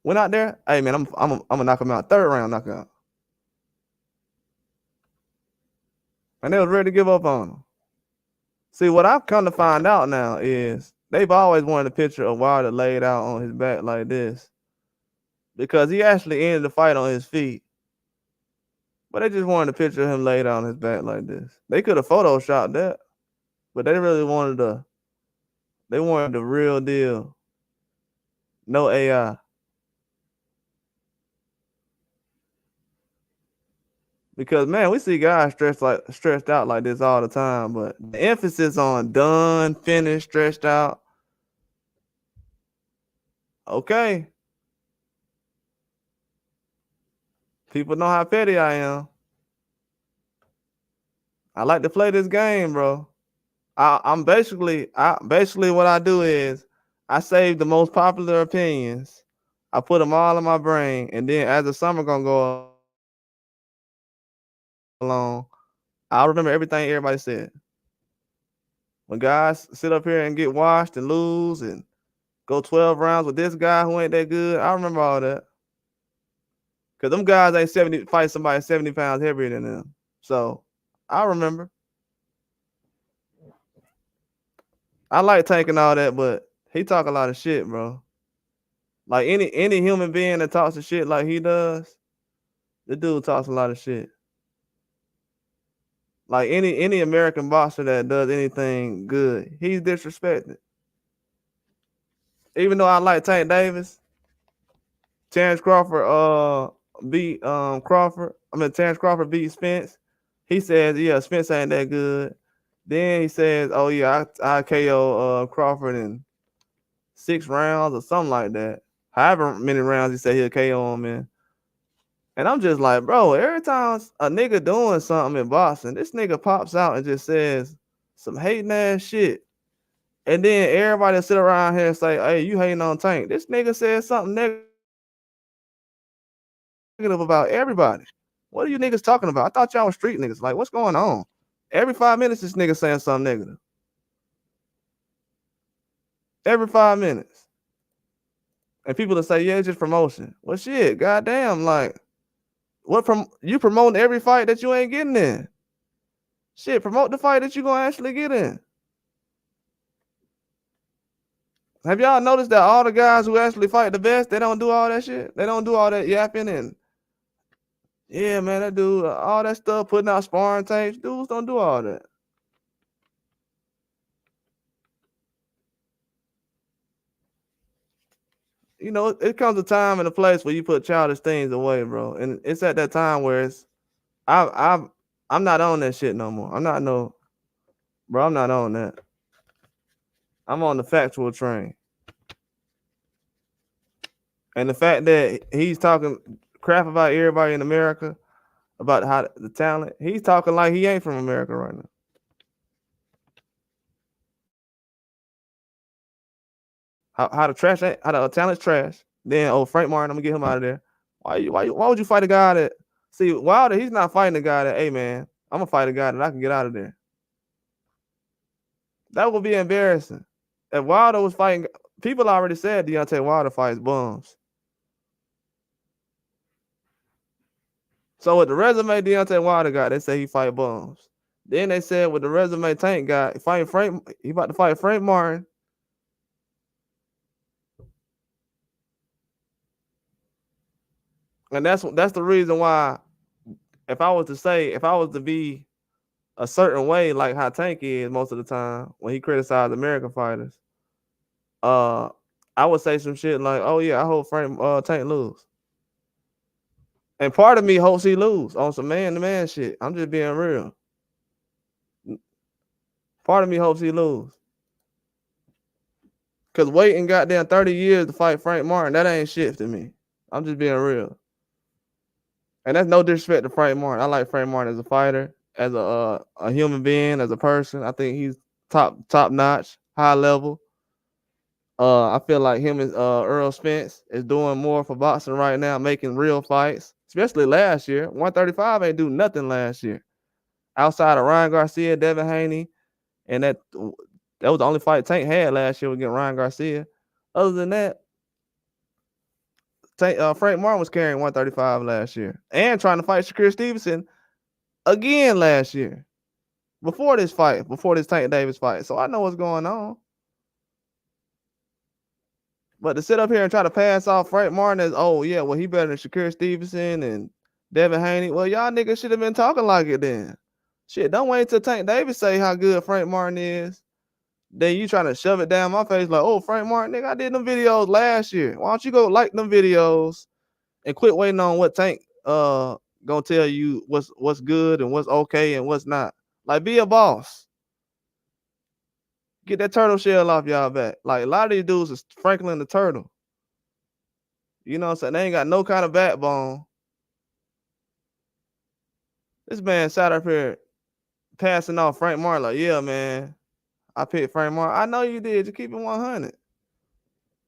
Went out there. Hey man, I'm gonna knock him out. 3rd round knockout. And they was ready to give up on him. See, what I've come to find out now is they've always wanted a picture of Wilder laid out on his back like this. Because he actually ended the fight on his feet. But they just wanted a picture of him laid out on his back like this. They could have photoshopped that. But they really wanted they wanted the real deal. No AI. Because man, we see guys stretched out like this all the time, but the emphasis on done, finished, stretched out. Okay. People know how petty I am. I like to play this game, bro. I'm basically what I do is I save the most popular opinions. I put them all in my brain, and then as the summer gonna go along, I'll remember everything everybody said. When guys sit up here and get washed and lose and go 12 rounds with this guy who ain't that good, I remember all that. Cause them guys ain't fight somebody 70 pounds heavier than them. So I remember. I like taking all that, but he talk a lot of shit, bro. Like any human being that talks of shit like he does, the dude talks a lot of shit. Like any American boxer that does anything good, he's disrespected. Even though I like Tank Davis, Terrence Crawford beat Crawford. I mean Terrence Crawford beat Spence. He says, yeah, Spence ain't that good. Then he says, oh yeah, I KO Crawford in 6 rounds or something like that. However many rounds he said he'll KO him in. And I'm just like, bro, every time a nigga doing something in boxing, this nigga pops out and just says some hating ass shit. And then everybody sit around here and say, hey, you hating on Tank. This nigga said something negative about everybody. What are you niggas talking about? I thought y'all were street niggas. Like, what's going on? Every 5 minutes, this nigga saying something negative. Every 5 minutes. And people will say, yeah, it's just promotion. Well, shit, goddamn, like, you promoting every fight that you ain't getting in. Shit, promote the fight that you gonna actually get in. Have y'all noticed that all the guys who actually fight the best, they don't do all that shit? They don't do all that yapping and yeah, man, that dude, all that stuff, putting out sparring tapes. Dudes don't do all that. You know, it comes a time and a place where you put childish things away, bro. And it's at that time where I'm not on that shit no more. I'm not on that. I'm on the factual train. And the fact that he's talking crap about everybody in America, about how the talent, he's talking like he ain't from America right now. How the talent's trash. Then Frank Martin, I'm gonna get him out of there. Why would you fight a guy that see Wilder? He's not fighting a guy that, hey man, I'm gonna fight a guy that I can get out of there. That would be embarrassing. If Wilder was fighting, people already said Deontay Wilder fights bums. So with the resume Deontay Wilder got, they say he fight bums. Then they said with the resume Tank got, he about to fight Frank Martin. And that's the reason why, if I was to be a certain way like how Tank is most of the time when he criticized American fighters, I would say some shit like, oh yeah, I hope Tank lose. And part of me hopes he lose on some man-to-man shit. I'm just being real. Part of me hopes he lose. Cause waiting goddamn 30 years to fight Frank Martin, that ain't shit to me. I'm just being real. And that's no disrespect to Frank Martin. I like Frank Martin as a fighter, as a human being, as a person. I think he's top notch, high level. I feel like him and Earl Spence is doing more for boxing right now, making real fights, especially last year. 135 ain't do nothing last year. Outside of Ryan Garcia, Devin Haney, and that was the only fight Tank had last year against Ryan Garcia. Other than that, Frank Martin was carrying 135 last year and trying to fight Shakur Stevenson again last year. Before this Tank Davis fight. So I know what's going on. But to sit up here and try to pass off Frank Martin as, oh, yeah, well, he better than Shakur Stevenson and Devin Haney. Well, y'all niggas should have been talking like it then. Shit, don't wait till Tank Davis say how good Frank Martin is. Then you trying to shove it down my face like, oh, Frank Martin, nigga, I did them videos last year. Why don't you go like them videos and quit waiting on what Tank gonna tell you what's good and what's okay and what's not. Like, be a boss. Get that turtle shell off y'all back. Like, a lot of these dudes is Franklin the Turtle. You know what I'm saying? They ain't got no kind of backbone. This man sat up here passing off Frank Martin like, yeah, man, I picked Frank Martin. I know you did. Just keep it 100.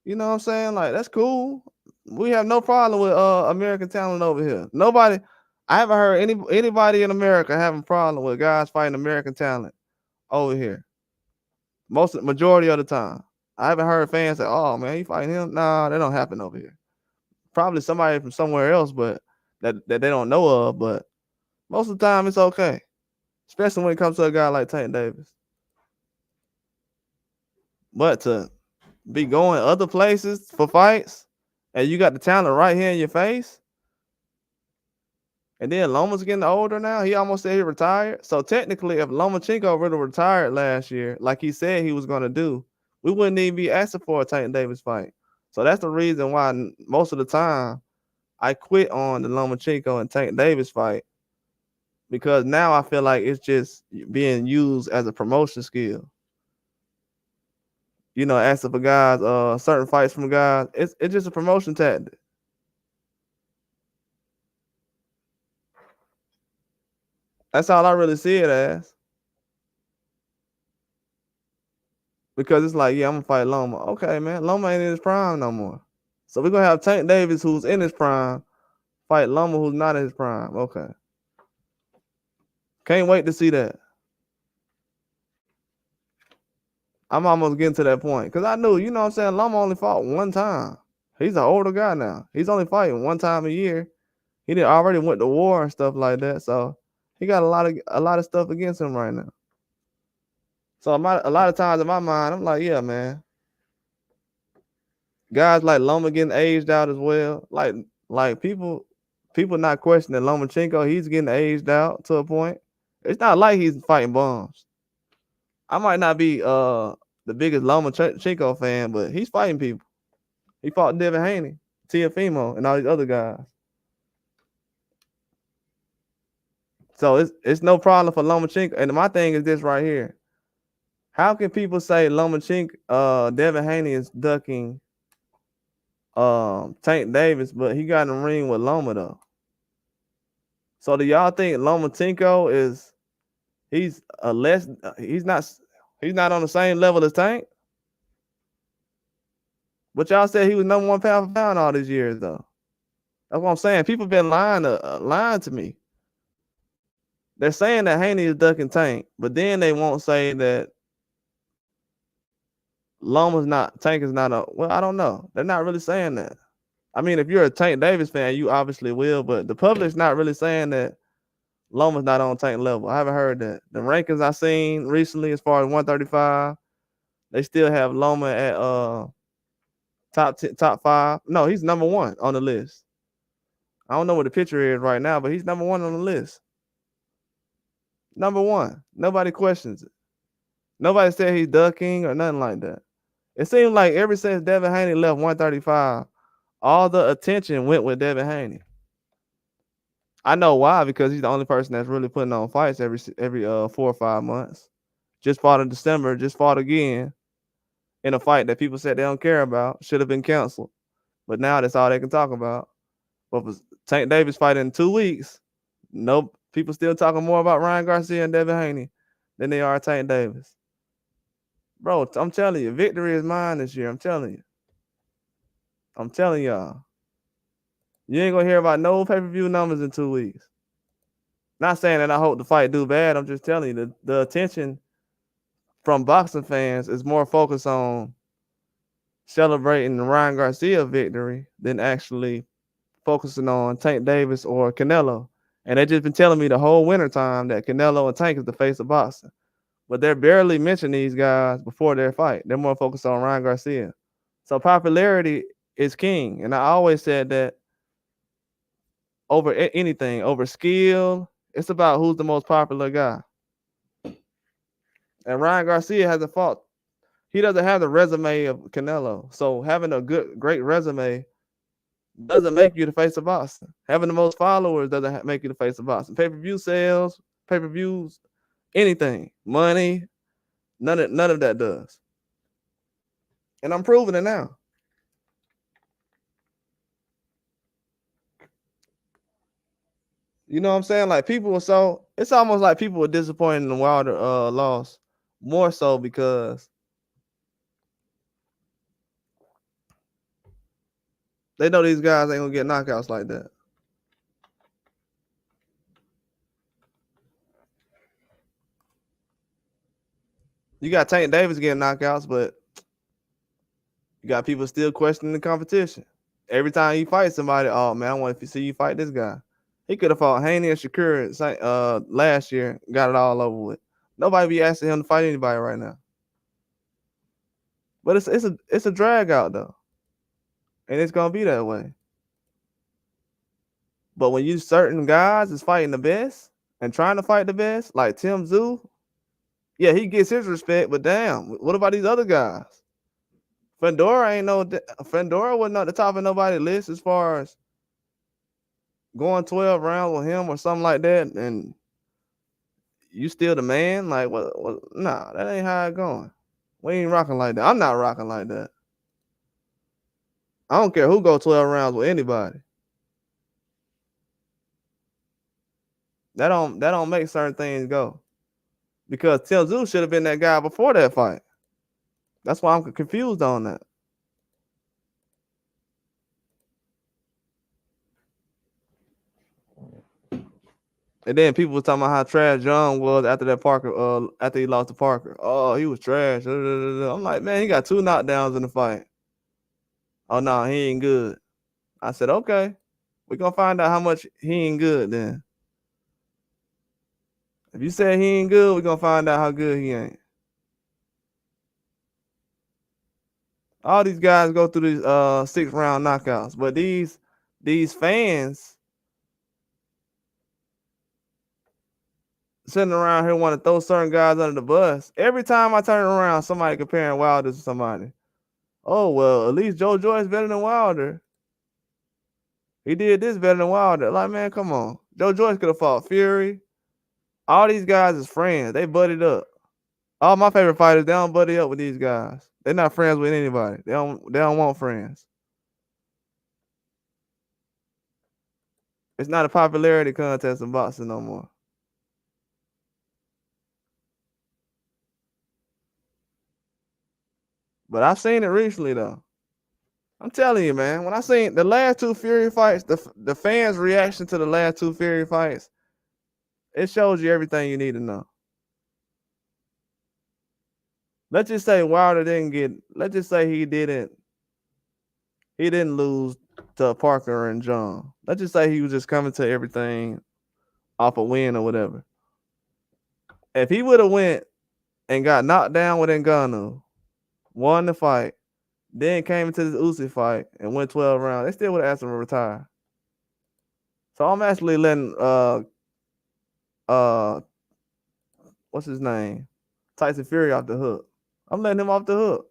You know what I'm saying? Like, that's cool. We have no problem with American talent over here. Nobody, I haven't heard anybody in America having a problem with guys fighting American talent over here. Majority of the time. I haven't heard fans say, oh man, you fighting him? Nah, that don't happen over here. Probably somebody from somewhere else, but that they don't know of, but most of the time it's okay. Especially when it comes to a guy like Tank Davis. But to be going other places for fights, and you got the talent right here in your face, and then Loma's getting older now. He almost said he retired. So technically, if Lomachenko really retired last year, like he said he was going to do, we wouldn't even be asking for a Tank Davis fight. So that's the reason why most of the time I quit on the Lomachenko and Tank Davis fight, because now I feel like it's just being used as a promotion skill. You know, asking for guys, certain fights from guys. It's just a promotion tactic. That's all I really see it as. Because it's like, yeah, I'm gonna fight Loma. Okay, man, Loma ain't in his prime no more. So we're gonna have Tank Davis, who's in his prime, fight Loma, who's not in his prime. Okay. Can't wait to see that. I'm almost getting to that point. Because I knew, you know what I'm saying, Loma only fought one time. He's an older guy now. He's only fighting one time a year. He did already went to war and stuff like that. So he got a lot of stuff against him right now. So a lot of times in my mind, I'm like, yeah, man. Guys like Loma getting aged out as well. Like people not questioning Lomachenko. He's getting aged out to a point. It's not like he's fighting bums. I might not be the biggest Lomachenko fan, but he's fighting people. He fought Devin Haney, Teofimo, and all these other guys. So it's no problem for Lomachenko. And my thing is this right here. How can people say Lomachenko, Devin Haney is ducking Tank Davis, but he got in the ring with Loma though? So do y'all think Lomachenko is he's not on the same level as Tank? But y'all said he was number one pound for pound all these years though. That's what I'm saying. People been lying to me. They're saying that Haney is ducking Tank, but then they won't say that Tank is not a, well, I don't know. They're not really saying that. I mean, if you're a Tank Davis fan, you obviously will, but the public's not really saying that Loma's not on Tank level. I haven't heard that. The rankings I seen recently as far as 135, they still have Loma at top 5. No, he's number 1 on the list. I don't know what the picture is right now, but he's number 1 on the list. Number 1. Nobody questions it. Nobody said he's ducking or nothing like that. It seems like ever since Devin Haney left 135, all the attention went with Devin Haney. I know why, because he's the only person that's really putting on fights every 4 or 5 months. Just fought in December, just fought again. in a fight that people said they don't care about, should have been canceled. But now that's all they can talk about. But for Tank Davis fighting in 2 weeks, nope, people still talking more about Ryan Garcia and Devin Haney than they are Tank Davis. Bro, I'm telling you, victory is mine this year. I'm telling you. I'm telling y'all. You ain't gonna hear about no pay-per-view numbers in 2 weeks. Not saying that I hope the fight do bad. I'm just telling you the attention from boxing fans is more focused on celebrating the Ryan Garcia victory than actually focusing on Tank Davis or Canelo. And they just been telling me the whole winter time that Canelo and Tank is the face of boxing. But they're barely mentioning these guys before their fight. They're more focused on Ryan Garcia. So popularity is king. And I always said that over anything, over skill, it's about who's the most popular guy. And Ryan Garcia has a fault. He doesn't have the resume of Canelo. So having a great resume doesn't make you the face of boxing. Having the most followers doesn't make you the face of boxing. Pay-per-view sales, pay-per-views, anything, money, none of that does. And I'm proving it now. You know what I'm saying? Like people were so, it's almost like people were disappointed in the Wilder loss, more so because they know these guys ain't gonna get knockouts like that. You got Tank Davis getting knockouts, but you got people still questioning the competition. Every time you fight somebody, oh man, I want to see you fight this guy. He could have fought Haney and Shakur last year, got it all over with. Nobody be asking him to fight anybody right now. But it's a drag out though, and it's gonna be that way. But when you certain guys is fighting the best and trying to fight the best, like Tim Tszyu, yeah, he gets his respect. But damn, what about these other guys? Fedora wasn't at the top of nobody's list as far as going 12 rounds with him or something like that, and you still the man? Like, what? Nah, that ain't how it going. We ain't rocking like that. I'm not rocking like that. I don't care who go 12 rounds with anybody. That don't make certain things go. Because Tim Tszyu should have been that guy before that fight. That's why I'm confused on that. And then people were talking about how trash John was after that Parker, after he lost to Parker. Oh, he was trash. I'm like, man, he got 2 knockdowns in the fight. Oh no, he ain't good. I said, okay, we're gonna find out how much he ain't good then. If you said he ain't good, we're gonna find out how good he ain't. All these guys go through these 6-round knockouts, but these fans sitting around here want to throw certain guys under the bus. Every time I turn around, somebody comparing Wilder to somebody. Oh well, at least Joe Joyce better than Wilder. He did this better than Wilder. Like, man, come on. Joe Joyce could have fought Fury. All these guys is friends. They buddied up. All my favorite fighters, they don't buddy up with these guys. They're not friends with anybody. They don't want friends. It's not a popularity contest in boxing no more. But I've seen it recently though. I'm telling you, man. When I seen the last 2 Fury fights, the fans' reaction to the last 2 Fury fights, it shows you everything you need to know. Let's just say Wilder didn't get. Let's just say he didn't lose to Parker and John. Let's just say he was just coming to everything off a win or whatever. If he would have went and got knocked down with Ngannou, won the fight, then came into this Usyk fight and went 12 rounds, they still would have asked him to retire. So I'm actually letting what's his name? Tyson Fury off the hook. I'm letting him off the hook.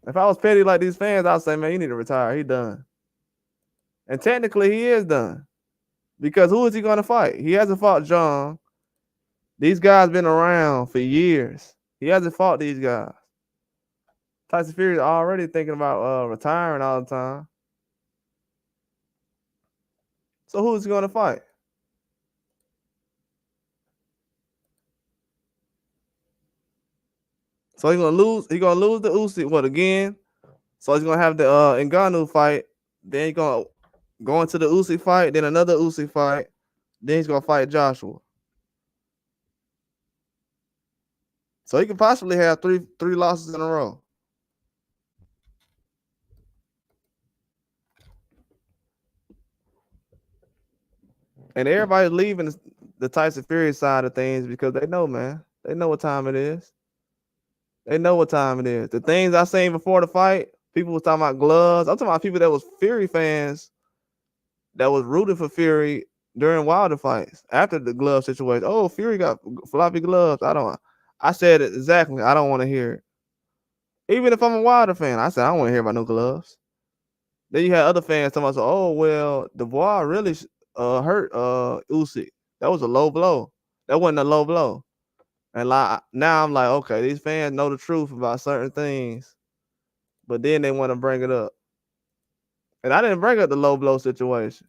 If I was petty like these fans, I'd say, man, you need to retire. He done. And technically he is done. Because who is he going to fight? He hasn't fought John. These guys been around for years. He hasn't fought these guys. Tyson Fury is already thinking about retiring all the time. So who's he gonna fight? So he's gonna lose. He's gonna lose the Usyk. What again? So he's gonna have the Ngannou fight. Then he's gonna go into the Usyk fight. Then another Usyk fight. Then he's gonna fight Joshua. So he could possibly have three losses in a row. And everybody's leaving the Tyson Fury side of things because they know, man. They know what time it is. They know what time it is. The things I seen before the fight, people was talking about gloves. I'm talking about people that was Fury fans that was rooting for Fury during Wilder fights after the glove situation. Oh, Fury got floppy gloves. I said it exactly. I don't want to hear it. Even if I'm a Wilder fan, I said I don't want to hear about no gloves. Then you had other fans talking about, oh well, Dubois really hurt Usyk. That was a low blow. That wasn't a low blow. And like now I'm like, okay, these fans know the truth about certain things, but then they want to bring it up. And I didn't bring up the low blow situation.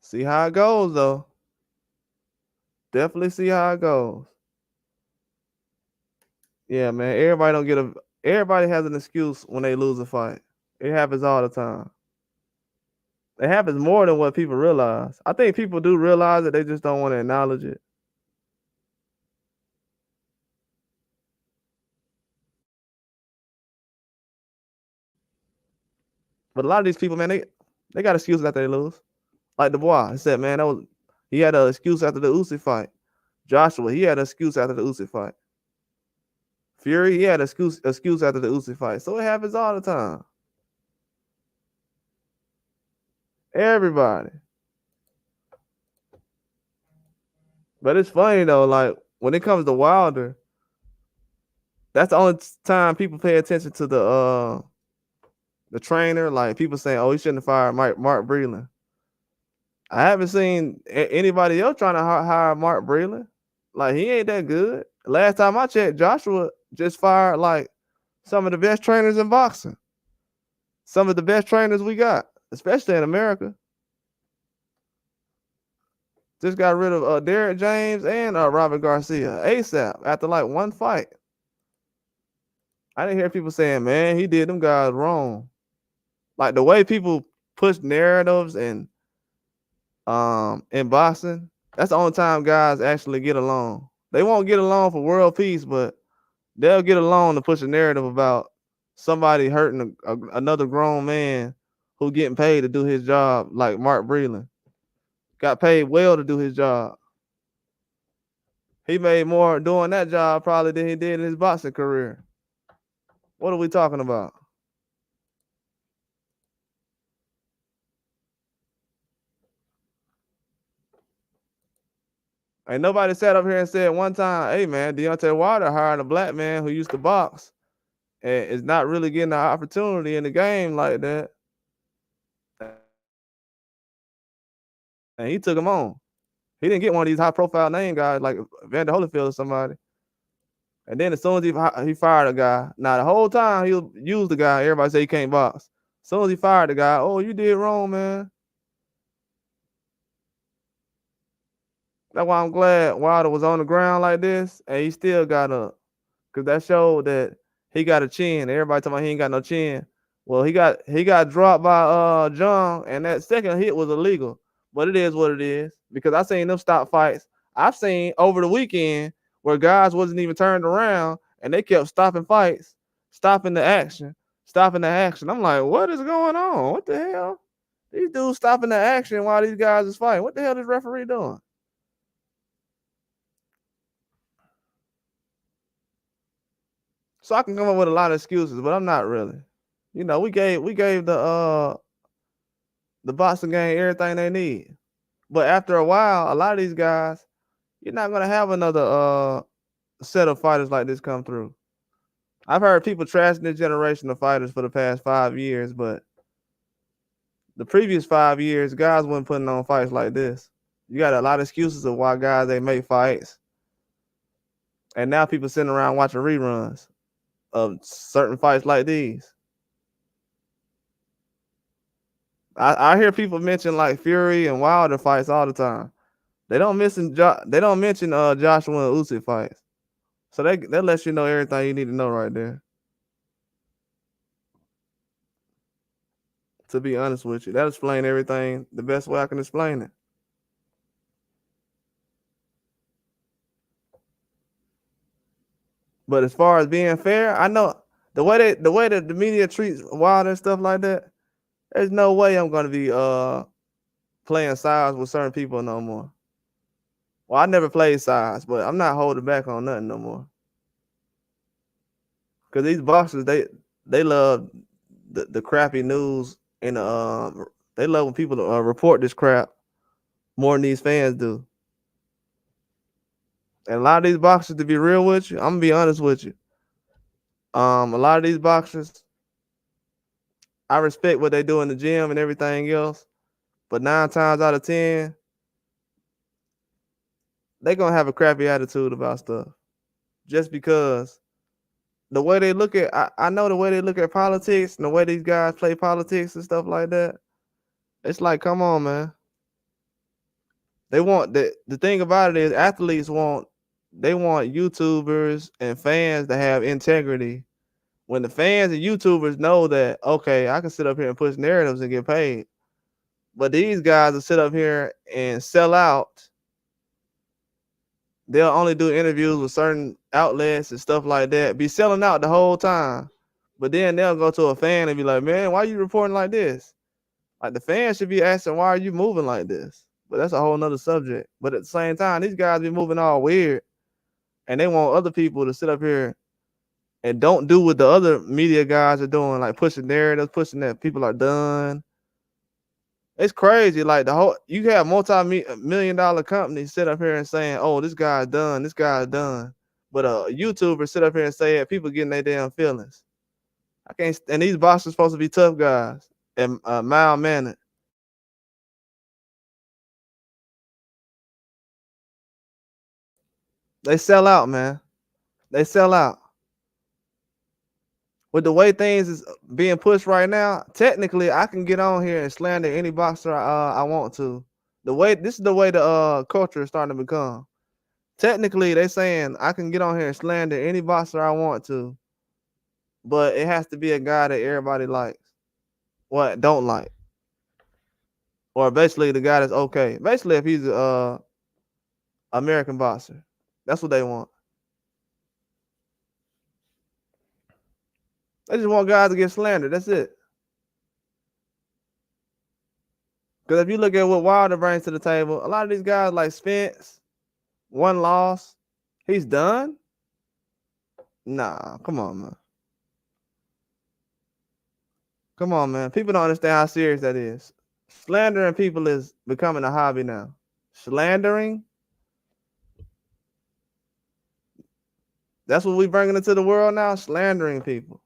See how it goes though. Definitely see how it goes. Yeah, man. Everybody has an excuse when they lose a fight. It happens all the time. It happens more than what people realize. I think people do realize it, they just don't want to acknowledge it. But a lot of these people, man, they got excuses after they lose. Like Dubois, he said, man, he had an excuse after the Usyk fight. Joshua, he had an excuse after the Usyk fight. Fury, he had an excuse after the Usyk fight. So it happens all the time. Everybody. But it's funny though, like when it comes to Wilder, that's the only time people pay attention to the trainer. Like people saying, "Oh, he shouldn't have fired Mark Breland." I haven't seen anybody else trying to hire Mark Breland. Like he ain't that good. Last time I checked, Joshua just fired like some of the best trainers in boxing. Some of the best trainers we got, especially in America. Just got rid of Derek James and Robert Garcia ASAP after like one fight. I didn't hear people saying, man, he did them guys wrong. Like the way people push narratives and in boxing, that's the only time guys actually get along. They won't get along for world peace, but they'll get along to push a narrative about somebody hurting another grown man who getting paid to do his job, like Mark Breland. Got paid well to do his job. He made more doing that job probably than he did in his boxing career. What are we talking about? Ain't nobody sat up here and said one time, hey man, Deontay Wilder hired a black man who used to box and is not really getting an opportunity in the game like that. And he took him on. He didn't get one of these high profile name guys like Vander Holyfield or somebody. And then as soon as he fired a guy, now the whole time he'll use the guy, everybody say he can't box. As soon as he fired the guy, oh, you did wrong, man. That's why I'm glad Wilder was on the ground like this and he still got up. Because that showed that he got a chin. Everybody talking about he ain't got no chin. Well, he got dropped by John, and that second hit was illegal. But it is what it is. Because I seen them stop fights. I've seen over the weekend where guys wasn't even turned around and they kept stopping fights, stopping the action, stopping the action. I'm like, what is going on? What the hell? These dudes stopping the action while these guys is fighting. What the hell is referee doing? So I can come up with a lot of excuses, but I'm not really. You know, we gave the boxing game everything they need. But after a while, a lot of these guys, you're not gonna have another set of fighters like this come through. I've heard people trashing this generation of fighters for the past 5 years, but the previous 5 years, guys weren't putting on fights like this. You got a lot of excuses of why guys they make fights. And now people sitting around watching reruns of certain fights like these. I hear people mention like Fury and Wilder fights all the time. They don't mention Joshua and Usyk fights. So that lets you know everything you need to know right there. To be honest with you, that explains everything the best way I can explain it. But as far as being fair, I know the way that the media treats Wilder and stuff like that. There's no way I'm gonna be playing sides with certain people no more. Well, I never played sides, but I'm not holding back on nothing no more. Cause these boxers, they love the crappy news and they love when people report this crap more than these fans do. And a lot of these boxers, to be real with you, I'm gonna be honest with you. A lot of these boxers, I respect what they do in the gym and everything else, but 9 times out of 10, they gonna have a crappy attitude about stuff. Just because the way they look at, I know the way they look at politics and the way these guys play politics and stuff like that. It's like, come on, man. They want the thing about it is athletes want YouTubers and fans to have integrity. When the fans and YouTubers know that, okay, I can sit up here and push narratives and get paid. But these guys will sit up here and sell out. They'll only do interviews with certain outlets and stuff like that, be selling out the whole time. But then they'll go to a fan and be like, man, why are you reporting like this? Like the fans should be asking, why are you moving like this? But that's a whole nother subject. But at the same time, these guys be moving all weird. And they want other people to sit up here and don't do what the other media guys are doing, like pushing narratives, pushing that people are done. It's crazy. Like you have multi-million-dollar companies sit up here and saying, oh, this guy's done, this guy's done. But a YouTuber sit up here and say it, people getting their damn feelings. I can't, and these boxers are supposed to be tough guys and mild-mannered. They sell out, man. They sell out. With the way things is being pushed right now, technically I can get on here and slander any boxer I want to. This is the way the culture is starting to become. Technically, they saying I can get on here and slander any boxer I want to, but it has to be a guy that everybody likes. What don't like. Or basically the guy that's okay. Basically, if he's a American boxer. That's what they want. They just want guys to get slandered. That's it. Because if you look at what Wilder brings to the table, a lot of these guys like Spence, one loss, he's done. Nah, come on, man. Come on, man. People don't understand how serious that is. Slandering people is becoming a hobby now. Slandering. That's what we bringing into the world now. Slandering people.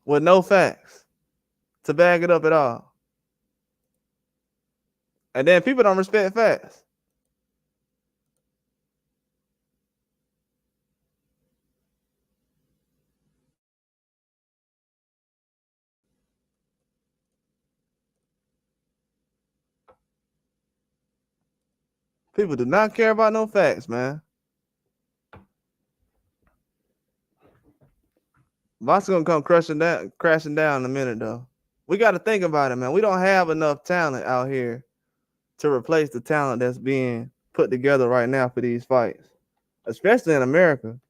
With no facts to back it up at all. And then people don't respect facts. People do not care about no facts, man. Box gonna come crashing down in a minute though. We got to think about it, man. We don't have enough talent out here to replace the talent that's being put together right now for these fights, especially in America.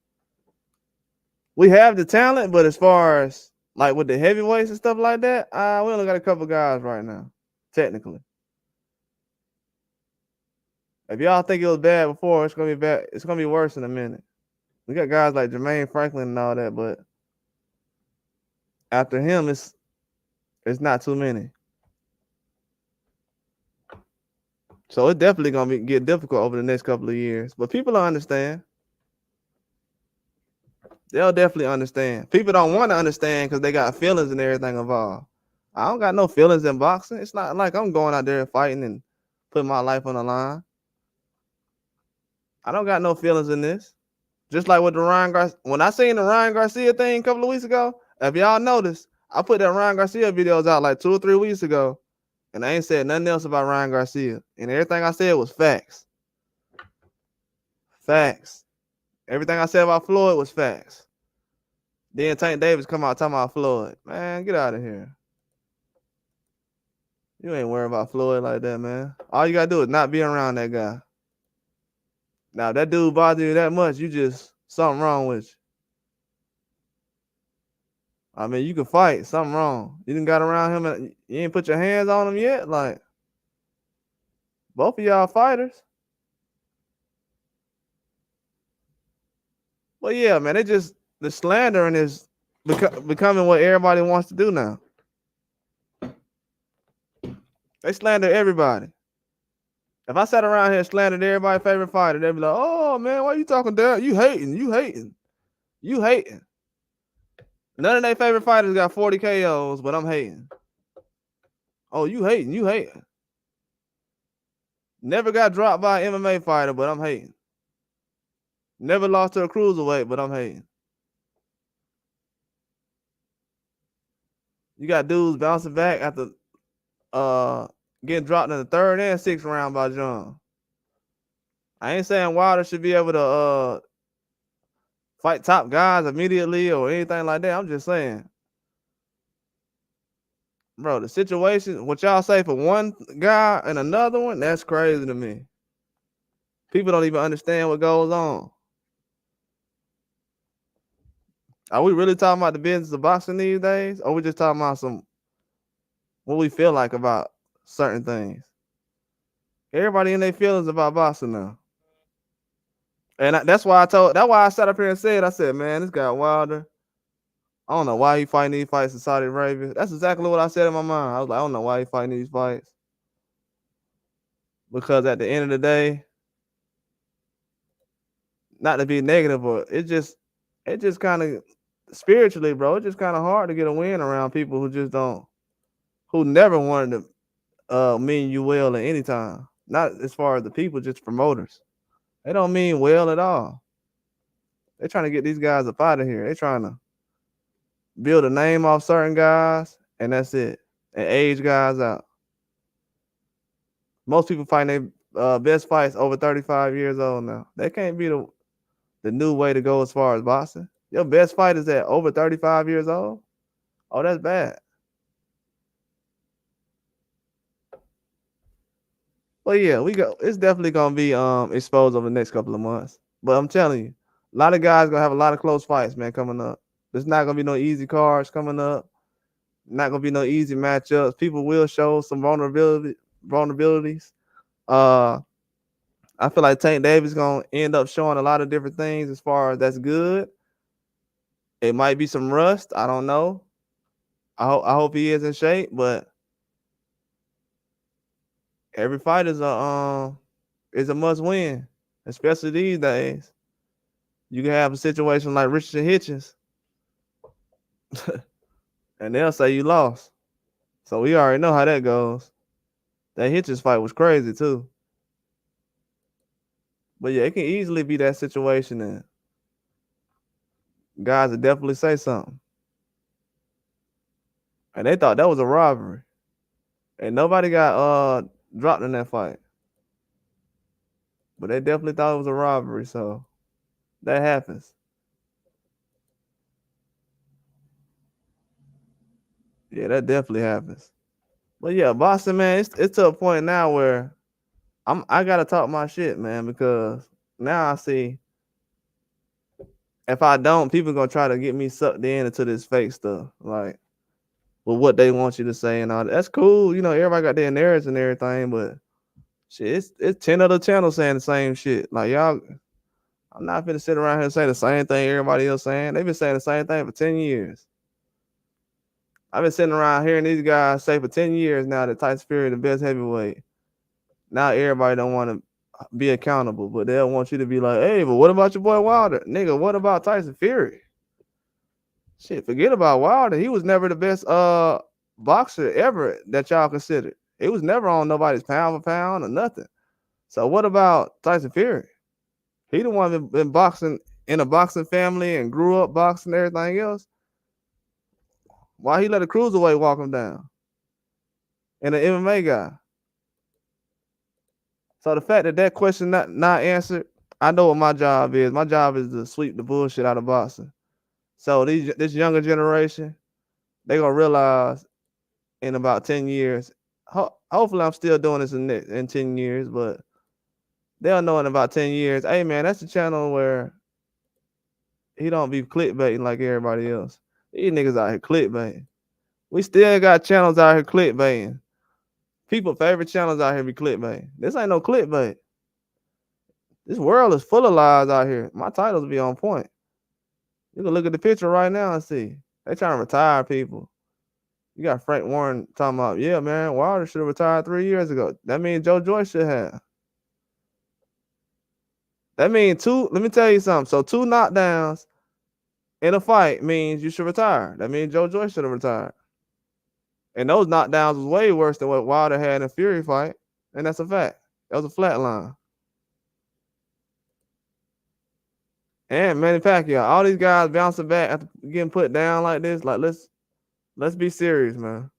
We have the talent, but as far as like with the heavyweights and stuff like that, we only got a couple guys right now, technically. If y'all think it was bad before, it's gonna be bad. It's gonna be worse in a minute. We got guys like Jermaine Franklin and all that, but after him, it's not too many. So it's definitely gonna get difficult over the next couple of years. But people don't understand. They'll definitely understand. People don't want to understand because they got feelings and everything involved. I don't got no feelings in boxing. It's not like I'm going out there fighting and put my life on the line. I don't got no feelings in this. Just like with the Ryan Garcia. When I seen the Ryan Garcia thing a couple of weeks ago, if y'all noticed, I put that Ryan Garcia videos out like 2 or 3 weeks ago, and I ain't said nothing else about Ryan Garcia. And everything I said was facts. Facts. Everything I said about Floyd was facts. Then Tank Davis come out talking about Floyd. Man, get out of here. You ain't worrying about Floyd like that, man. All you gotta do is not be around that guy. Now, if that dude bother you that much, you just something wrong with you. I mean, you can fight, something wrong. You done got around him and you ain't put your hands on him yet. Like, both of y'all fighters. Well, yeah, man, the slandering is becoming what everybody wants to do now. They slander everybody. If I sat around here and slandered everybody's favorite fighter, they'd be like, oh, man, why you talking down? You hating. None of their favorite fighters got 40 KOs, but I'm hating. Oh, you hating. Never got dropped by an MMA fighter, but I'm hating. Never lost to a cruiserweight, but I'm hating. You got dudes bouncing back after getting dropped in the 3rd and 6th round by John. I ain't saying Wilder should be able to fight top guys immediately or anything like that. I'm just saying, bro, the situation, what y'all say for one guy and another one, that's crazy to me. People don't even understand what goes on. Are we really talking about the business of boxing these days? Or we just talking about what we feel like about certain things? Everybody in their feelings about boxing now. And that's why I sat up here and said, man, this guy Wilder, I don't know why he fighting these fights in Saudi Arabia. That's exactly what I said in my mind. I was like, I don't know why he fighting these fights. Because at the end of the day, not to be negative, but it just kind of spiritually, bro, it's just kind of hard to get a win around people who never wanted to mean you well at any time. Not as far as the people, just promoters. They don't mean well at all. They're trying to get these guys up out of here. They're trying to build a name off certain guys, and that's it. And age guys out. Most people fighting their best fights over 35 years old now. That can't be the new way to go as far as boxing. Your best fight is at over 35 years old? Oh, that's bad. Well, yeah, it's definitely gonna be exposed over the next couple of months. But I'm telling you, a lot of guys gonna have a lot of close fights, man, coming up. There's not gonna be no easy cards coming up. Not gonna be no easy matchups. People will show some vulnerabilities. I feel like Tank Davis gonna end up showing a lot of different things as far as that's good. It might be some rust. I don't know. I hope he is in shape, but every fight is a must win, especially these days. You can have a situation like Richardson Hitchens, and they'll say you lost. So we already know how that goes. That Hitchens fight was crazy too. But yeah, it can easily be that situation, and guys would definitely say something. And they thought that was a robbery. And nobody got dropped in that fight. But they definitely thought it was a robbery, so that happens. Yeah, that definitely happens. But yeah, Boston, man, it's to a point now where I gotta talk my shit, man, because now I see if I don't, people gonna try to get me sucked into this fake stuff, like with what they want you to say and all that. That's cool, you know. Everybody got their narratives and everything, but shit, it's 10 other channels saying the same shit. Like y'all, I'm not finna sit around here and say the same thing everybody else saying. They've been saying the same thing for 10 years. I've been sitting around hearing these guys say for 10 years now that Tyson Fury the best heavyweight. Now everybody don't want to be accountable, but they'll want you to be like, hey, but what about your boy Wilder? Nigga, what about Tyson Fury? Shit, forget about Wilder. He was never the best boxer ever that y'all considered. He was never on nobody's pound for pound or nothing. So what about Tyson Fury? He the one been boxing in a boxing family and grew up boxing and everything else. Why he let a cruiserweight walk him down? And an MMA guy. So the fact that question not answered, I know what my job is. My job is to sweep the bullshit out of boxing. So this younger generation, they gonna realize in about 10 years. Hopefully, I'm still doing this in 10 years, but they'll know in about 10 years. Hey man, that's the channel where he don't be clickbaiting like everybody else. These niggas out here clickbaiting. We still got channels out here clickbaiting. People favorite channels out here be clickbaiting. This ain't no clickbait. This world is full of lies out here. My titles be on point. You can look at the picture right now and see. They trying to retire people. You got Frank Warren talking about, yeah, man, Wilder should have retired 3 years ago. That means Joe Joyce should have. That means let me tell you something. So 2 knockdowns in a fight means you should retire. That means Joe Joyce should have retired. And those knockdowns was way worse than what Wilder had in a Fury fight. And that's a fact. That was a flat line. And Manny Pacquiao, all these guys bouncing back after getting put down like this. Like, let's be serious, man.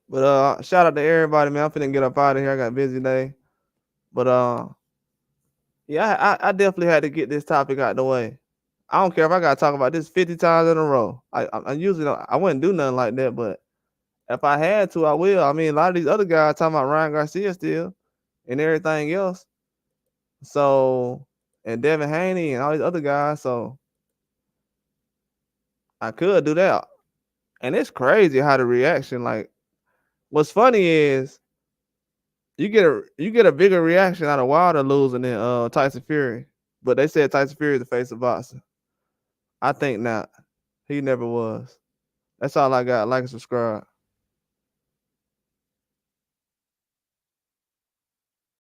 But shout out to everybody, man. I'm finna get up out of here. I got a busy day. But yeah, I definitely had to get this topic out the way. I don't care if I gotta talk about this 50 times in a row. I usually don't, I wouldn't do nothing like that, but if I had to, I will. I mean, a lot of these other guys talking about Ryan Garcia still and everything else. So, and Devin Haney and all these other guys. So I could do that. And it's crazy how the reaction, like, what's funny is you get a bigger reaction out of Wilder losing than Tyson Fury. But they said Tyson Fury is the face of boxing. I think not. He never was. That's all I got. Like and subscribe.